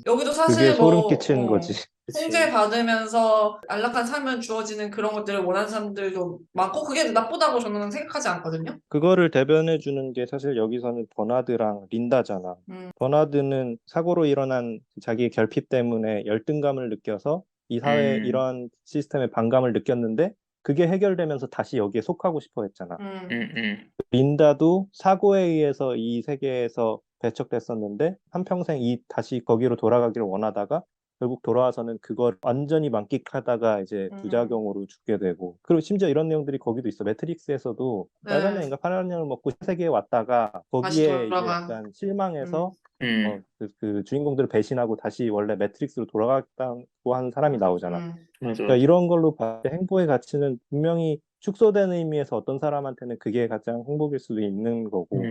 여기도 그게 사실 소름 뭐 끼치는 거지. 그치. 통제받으면서 안락한 삶을 주어지는 그런 것들을 원하는 사람들도 많고 그게 나쁘다고 저는 생각하지 않거든요. 그거를 대변해 주는 게 사실 여기서는 버나드랑 린다잖아. 음, 버나드는 사고로 일어난 자기의 결핍 때문에 열등감을 느껴서 이 사회에 음, 이런 시스템에 반감을 느꼈는데 그게 해결되면서 다시 여기에 속하고 싶어 했잖아. 음, 린다도 사고에 의해서 이 세계에서 배척됐었는데 한평생 다시 거기로 돌아가기를 원하다가 결국 돌아와서는 그걸 완전히 만끽하다가 이제 음, 부작용으로 죽게 되고 그리고 심지어 이런 내용들이 거기도 있어. 매트릭스에서도 빨간 네, 양인가 파란 양을 먹고 세계에 왔다가 다시 거기에 이제 돌아간. 약간 실망해서 음, 그 주인공들을 배신하고 다시 원래 매트릭스로 돌아갔다고 하는 사람이 나오잖아. 맞아, 그러니까 맞아. 이런 걸로 봤을 때 행복의 가치는 분명히 축소된 의미에서 어떤 사람한테는 그게 가장 행복일 수도 있는 거고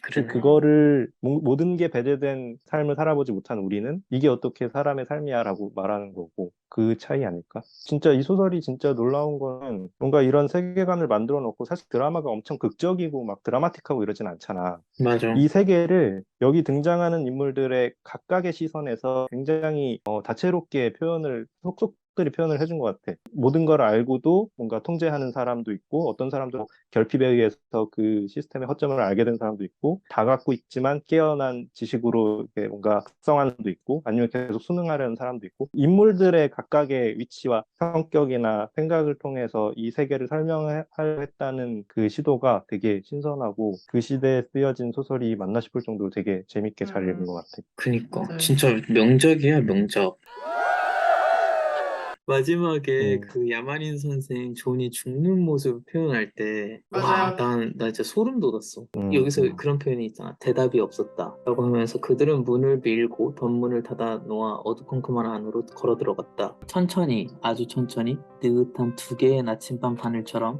사실 그러네. 그거를 모든 게 배제된 삶을 살아보지 못한 우리는 이게 어떻게 사람의 삶이야라고 말하는 거고 그 차이 아닐까? 진짜 이 소설이 진짜 놀라운 거는 뭔가 이런 세계관을 만들어 놓고 사실 드라마가 엄청 극적이고 막 드라마틱하고 이러진 않잖아. 맞아. 이 세계를 여기 등장하는 인물들의 각각의 시선에서 굉장히 다채롭게 속속들이 표현을 해준 것 같아. 모든 걸 알고도 뭔가 통제하는 사람도 있고, 어떤 사람도 결핍에 의해서 그 시스템의 허점을 알게 된 사람도 있고, 다 갖고 있지만 깨어난 지식으로 이렇게 뭔가 각성하는 사람도 있고, 아니면 계속 순응하려는 사람도 있고, 인물들의 각각의 위치와 성격이나 생각을 통해서 이 세계를 설명하려 했다는 그 시도가 되게 신선하고, 그 시대에 쓰여진 소설이 맞나 싶을 정도로 되게 재밌게 잘 읽은 것 같아. 그니까 맞아요. 진짜 명작이야, 명작. 마지막에 음. 그 야마린 선생 존이 죽는 모습을 표현할 때, 와, 맞아요. 나 진짜 소름 돋았어. 음, 여기서 음. 그런 표현이 있잖아. 대답이 없었다. 라고 하면서 그들은 문을 밀고 덧문을 닫아 놓아 어두컴컴한 안으로 걸어 들어갔다. 천천히, 아주 천천히, 느긋한 두 개의 나침반 바늘처럼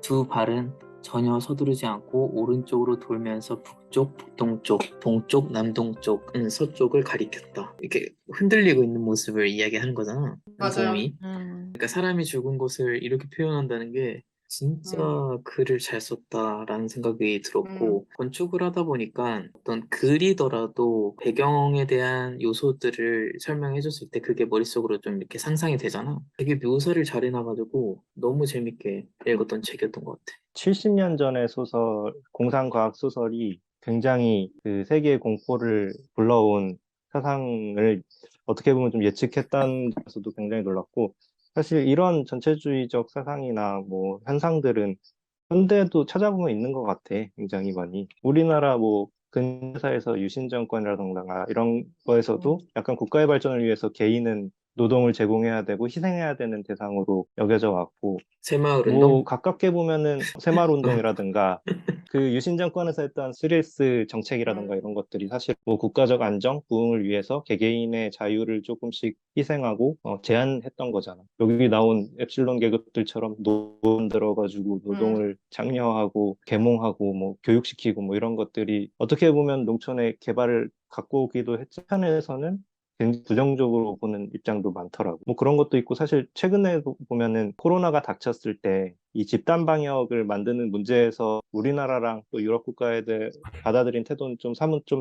두 발은 전혀 서두르지 않고 오른쪽으로 돌면서 북쪽, 북동쪽, 동쪽, 남동쪽, 서쪽을 가리켰다. 이렇게 흔들리고 있는 모습을 이야기하는 거잖아. 맞아요. 몸이. 음, 그러니까 사람이 죽은 곳을 이렇게 표현한다는 게 진짜 음, 글을 잘 썼다라는 생각이 음, 들었고, 건축을 하다 보니까 어떤 글이더라도 배경에 대한 요소들을 설명해 줬을 때 그게 머릿속으로 좀 이렇게 상상이 되잖아. 되게 묘사를 잘 해놔가지고 너무 재밌게 읽었던 책이었던 것 같아. 70년 전의 공상과학 소설이 굉장히 그 세계의 공포를 불러온 사상을 어떻게 보면 좀 예측했다는 것도 굉장히 놀랐고, 사실 이런 전체주의적 사상이나 뭐 현상들은 현대에도 찾아보면 있는 것 같아, 굉장히 많이. 우리나라 뭐 근사에서 유신 정권이라던가 이런 거에서도 약간 국가의 발전을 위해서 개인은 노동을 제공해야 되고 희생해야 되는 대상으로 여겨져 왔고, 새마을 운동? 뭐 가깝게 보면은 새마을운동이라든가 그 유신 정권에서 했던 3S 정책이라든가 음, 이런 것들이 사실 뭐 국가적 안정, 부흥을 위해서 개개인의 자유를 조금씩 희생하고 제한했던 거잖아. 여기 나온 엡실론 계급들처럼 노동 들어가지고 음, 노동을 장려하고 계몽하고 뭐 교육시키고 뭐 이런 것들이 어떻게 보면 농촌의 개발을 갖고 오기도 했지 한에서는 굉장히 부정적으로 보는 입장도 많더라고. 뭐 그런 것도 있고 사실 최근에 보면은 코로나가 닥쳤을 때 이 집단 방역을 만드는 문제에서 우리나라랑 또 유럽 국가에 받아들인 태도는 좀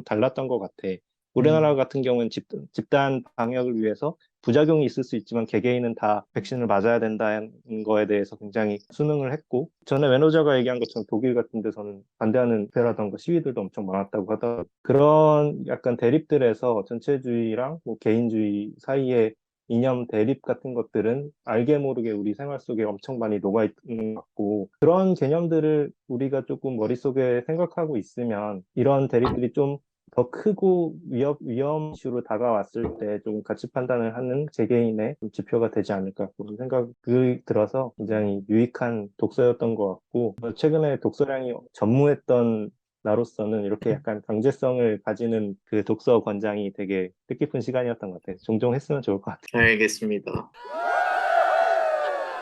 달랐던 것 같아. 우리나라 음, 같은 경우는 집단 방역을 위해서 부작용이 있을 수 있지만 개개인은 다 백신을 맞아야 된다는 거에 대해서 굉장히 순응을 했고 전에 외노자가 얘기한 것처럼 독일 같은 데서는 반대하는 대라던가 시위들도 엄청 많았다고 하더라고요. 그런 약간 대립들에서 전체주의랑 뭐 개인주의 사이에 이념 대립 같은 것들은 알게 모르게 우리 생활 속에 엄청 많이 녹아있는 것 같고 그런 개념들을 우리가 조금 머릿속에 생각하고 있으면 이런 대립들이 좀 더 크고 위험 이슈로 다가왔을 때 좀 가치 판단을 하는 개개인의 좀 지표가 되지 않을까 그런 생각이 들어서 굉장히 유익한 독서였던 것 같고 최근에 독서량이 전무했던 나로서는 이렇게 약간 강제성을 가지는 그 독서 권장이 되게 뜻깊은 시간이었던 것 같아요. 종종 했으면 좋을 것 같아요. 알겠습니다.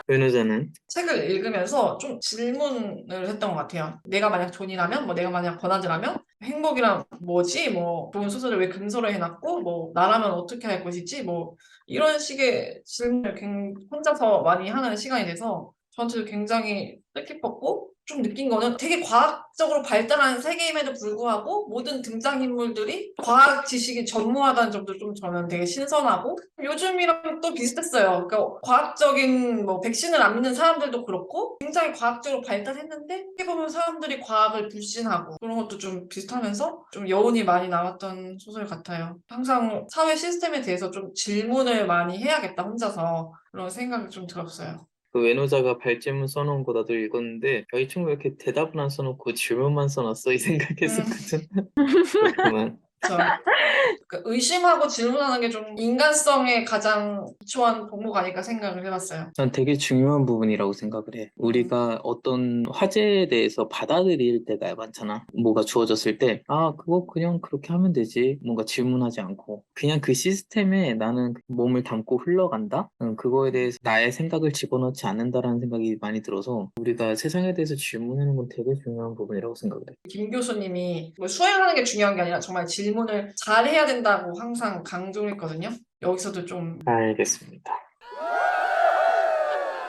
변호자는? 책을 읽으면서 좀 질문을 했던 것 같아요. 내가 만약 존이라면, 뭐 내가 만약 버나드라면 행복이란 뭐지? 뭐 좋은 소설을 왜 금서로 해놨고, 뭐 나라면 어떻게 할 것이지? 뭐 이런 식의 질문을 혼자서 많이 하는 시간이 돼서 저한테도 굉장히 뜻깊었고 좀 느낀 거는 되게 과학적으로 발달한 세계임에도 불구하고 모든 등장인물들이 과학 지식이 전무하다는 점도 좀 저는 되게 신선하고 요즘이랑 또 비슷했어요. 그러니까 과학적인 뭐 백신을 안 믿는 사람들도 그렇고 굉장히 과학적으로 발달했는데 어떻게 보면 사람들이 과학을 불신하고 그런 것도 좀 비슷하면서 좀 여운이 많이 남았던 소설 같아요. 항상 사회 시스템에 대해서 좀 질문을 많이 해야겠다 혼자서 그런 생각이 좀 들었어요. 그 외노자가 발제문 써놓은 거 나도 읽었는데 이 친구 왜 이렇게 대답은 안 써놓고 질문만 써놨어? 이 생각했었거든. 그렇구만. 그러니까 의심하고 질문하는 게 좀 인간성의 가장 기초한 덕목 아닐까 생각을 해봤어요. 난 되게 중요한 부분이라고 생각을 해. 우리가 어떤 화제에 대해서 받아들일 때가 많잖아. 뭐가 주어졌을 때, 그거 그냥 그렇게 하면 되지. 뭔가 질문하지 않고. 그냥 그 시스템에 나는 몸을 담고 흘러간다? 그거에 대해서 나의 생각을 집어넣지 않는다라는 생각이 많이 들어서 우리가 세상에 대해서 질문하는 건 되게 중요한 부분이라고 생각을 해. 김 교수님이 뭐 수행하는 게 중요한 게 아니라 정말 질문을 잘 해야 된다고 항상 강조했거든요. 여기서도 좀 알겠습니다.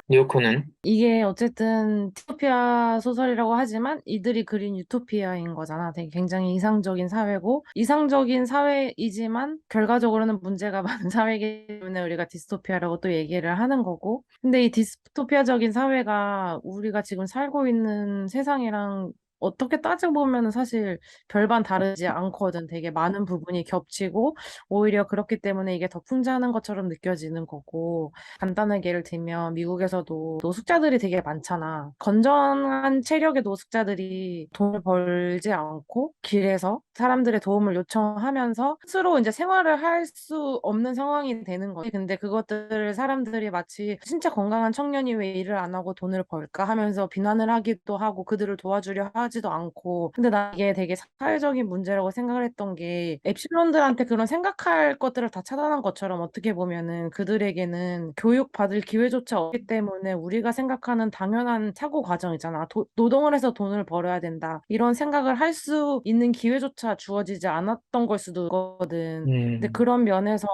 리오코는? 이게 어쨌든 디스토피아 소설이라고 하지만 이들이 그린 유토피아인 거잖아. 되게 굉장히 이상적인 사회고 이상적인 사회이지만 결과적으로는 문제가 많은 사회이기 때문에 우리가 디스토피아라고 또 얘기를 하는 거고. 근데 이 디스토피아적인 사회가 우리가 지금 살고 있는 세상이랑 어떻게 따지고 보면은 사실 별반 다르지 않거든. 되게 많은 부분이 겹치고 오히려 그렇기 때문에 이게 더 풍자하는 것처럼 느껴지는 거고. 간단하게 예를 들면 미국에서도 노숙자들이 되게 많잖아. 건전한 체력의 노숙자들이 돈을 벌지 않고 길에서 사람들의 도움을 요청하면서 스스로 이제 생활을 할 수 없는 상황이 되는 거지. 근데 그것들을 사람들이 마치 진짜 건강한 청년이 왜 일을 안 하고 돈을 벌까 하면서 비난을 하기도 하고 그들을 도와주려 하지도 않고. 근데 나 이게 되게 사회적인 문제라고 생각을 했던 게 엡실론들한테 그런 생각할 것들을 다 차단한 것처럼 어떻게 보면은 그들에게는 교육받을 기회조차 없기 때문에 우리가 생각하는 당연한 사고 과정이잖아. 노동을 해서 돈을 벌어야 된다. 이런 생각을 할 수 있는 기회조차 주어지지 않았던 걸 수도 있거든. 근데 그런 면에서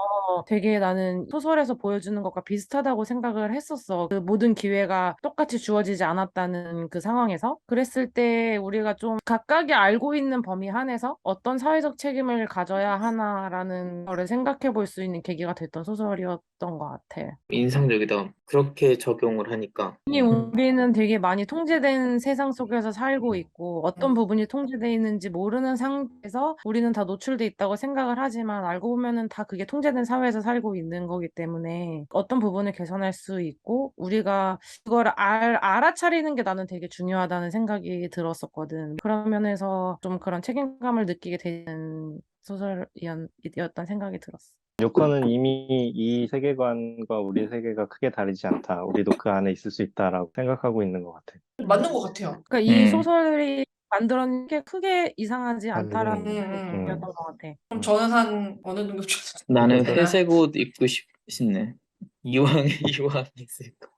되게 나는 소설에서 보여주는 것과 비슷하다고 생각을 했었어. 그 모든 기회가 똑같이 주어지지 않았다는 그 상황에서. 그랬을 때 우리가 좀 각각이 알고 있는 범위 안에서 어떤 사회적 책임을 가져야 하나라는 거를 생각해 볼 수 있는 계기가 됐던 소설이었던 것 같아. 인상적이다. 그렇게 적용을 하니까. 이미 우리는 되게 많이 통제된 세상 속에서 살고 있고 어떤 부분이 통제돼 있는지 모르는 상태에서 우리는 다 노출돼 있다고 생각을 하지만 알고 보면은 다 그게 통제된 사회에서 살고 있는 거기 때문에 어떤 부분을 개선할 수 있고 우리가 그걸 알아차리는 게 나는 되게 중요하다는 생각이 들었었거든. 그런 면에서 좀 그런 책임감을 느끼게 되는 소설이었던 생각이 들었어. 요커는 이미 이 세계관과 우리 세계가 크게 다르지 않다. 우리도 그 안에 있을 수 있다라고 생각하고 있는 것 같아. 맞는 것 같아요. 그러니까 이 소설이 만들어낸 게 크게 이상하지 않다라는 음. 느꼈던 것 같아. 그럼 저는 한 어느 정도 나는 회색 옷 입고 싶네. 이왕 있을 거.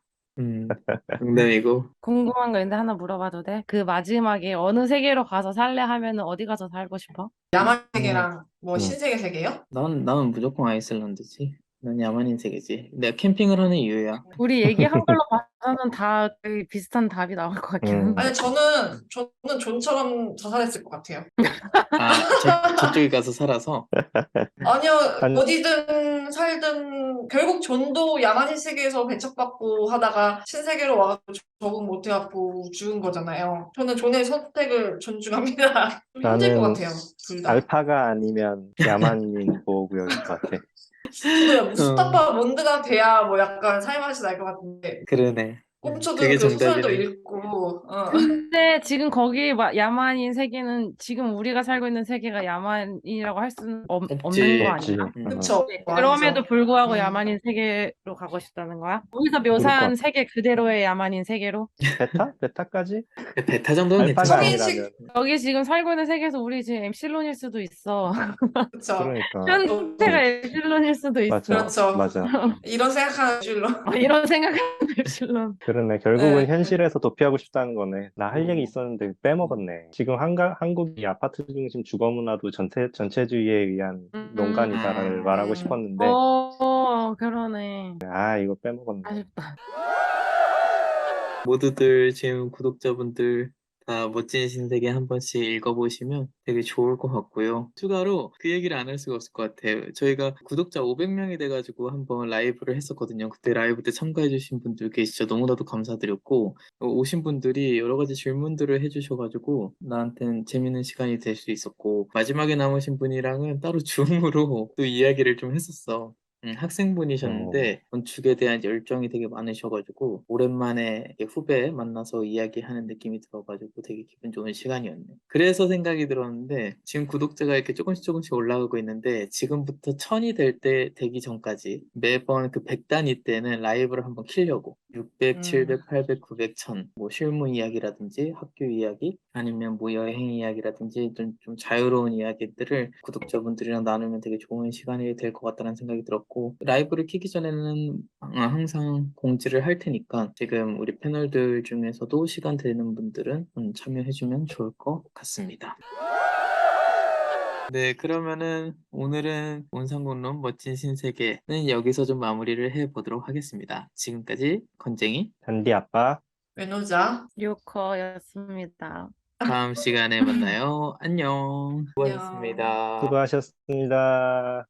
농담이고. 궁금한 거 있는데 하나 물어봐도 돼? 그 마지막에 어느 세계로 가서 살래 하면은 어디 가서 살고 싶어? 야만 세계랑 뭐 음. 신세계 세계요? 나는 무조건 아이슬란드지. 난 야만인 세계지. 내가 캠핑을 하는 이유야. 우리 얘기한 걸로 봐서는 다 거의 비슷한 답이 나올 것 같긴 한데. 아니 저는 존처럼 자살했을 것 같아요. 저쪽에 가서 살아서. 아니요, 아니- 어디든 살든 결국 존도 야만인 세계에서 배척받고 하다가 신세계로 와가지고 적응 못해갖고 죽은 거잖아요. 저는 존의 선택을 존중합니다. 좀 힘들 것 나는 같아요, 둘 다. 알파가 아니면 야만인 보호구역일 것 같아. 저도요, 무스타파 몬드가 돼야 뭐 약간 삶맛이 날 것 같은데. 그러네. 꼼초도 그게 그 소설도 정답이네. 읽고, 근데 지금 거기 막 야만인 세계는 지금 우리가 살고 있는 세계가 야만이라고 할 수는 없는 거 없지. 아닌가? 그쵸. 그럼에도 아니죠. 불구하고 야만인 세계로 가고 싶다는 거야? 거기서 그럴 것 묘사한 같아. 세계 그대로의 야만인 세계로? 베타? 베타까지? 베타 정도는 알파가 괜찮아. 성인식, 아니라면. 여기 지금 살고 있는 세계에서 우리 지금 엡실론일 수도 있어. 그쵸. 그러니까. 현재가 엡실론일 수도 있어. 맞아. 그렇죠. 맞아. 이런 생각하는 줄로. 이런 생각하는 엡실론. 그러네. 결국은 네. 현실에서 도피하고 싶다는 거네. 나 할 얘기 있었는데 빼먹었네. 지금 한국이 아파트 중심 주거 문화도 전체주의에 의한 농간이다를 말하고 싶었는데, 그러네. 아, 이거 빼먹었네. 아쉽다. 모두들 지금 구독자분들 다 멋진 신세계 한 번씩 읽어보시면 되게 좋을 것 같고요. 추가로 그 얘기를 안 할 수가 없을 것 같아요. 저희가 구독자 500명이 돼가지고 한번 라이브를 했었거든요. 그때 라이브 때 참가해주신 분들 계시죠. 너무나도 감사드렸고 오신 분들이 여러 가지 질문들을 해주셔가지고 나한테는 재밌는 시간이 될 수 있었고 마지막에 남으신 분이랑은 따로 줌으로 또 이야기를 좀 했었어. 학생분이셨는데 건축에 대한 열정이 되게 많으셔가지고 오랜만에 이렇게 후배 만나서 이야기하는 느낌이 들어가지고 되게 기분 좋은 시간이었네. 그래서 생각이 들었는데 지금 구독자가 이렇게 조금씩 올라가고 있는데 지금부터 1000이 되기 전까지 매번 그 100단위 때는 라이브를 한번 키려고 600, 700, 800, 900, 1000 뭐 실무 이야기라든지 학교 이야기 아니면 뭐 여행 이야기라든지 좀 자유로운 이야기들을 구독자분들이랑 나누면 되게 좋은 시간이 될 것 같다는 생각이 들었고 라이브를 키기 전에는 항상 공지를 할 테니까 지금 우리 패널들 중에서도 시간 되는 분들은 참여해주면 좋을 것 같습니다. 네, 그러면은 오늘은 온상공론 멋진 신세계는 여기서 좀 마무리를 해보도록 하겠습니다. 지금까지 건쟁이 단디 아빠. 외노자. 료커였습니다. 다음 시간에 만나요. 안녕. 안녕. 수고하셨습니다. 수고하셨습니다.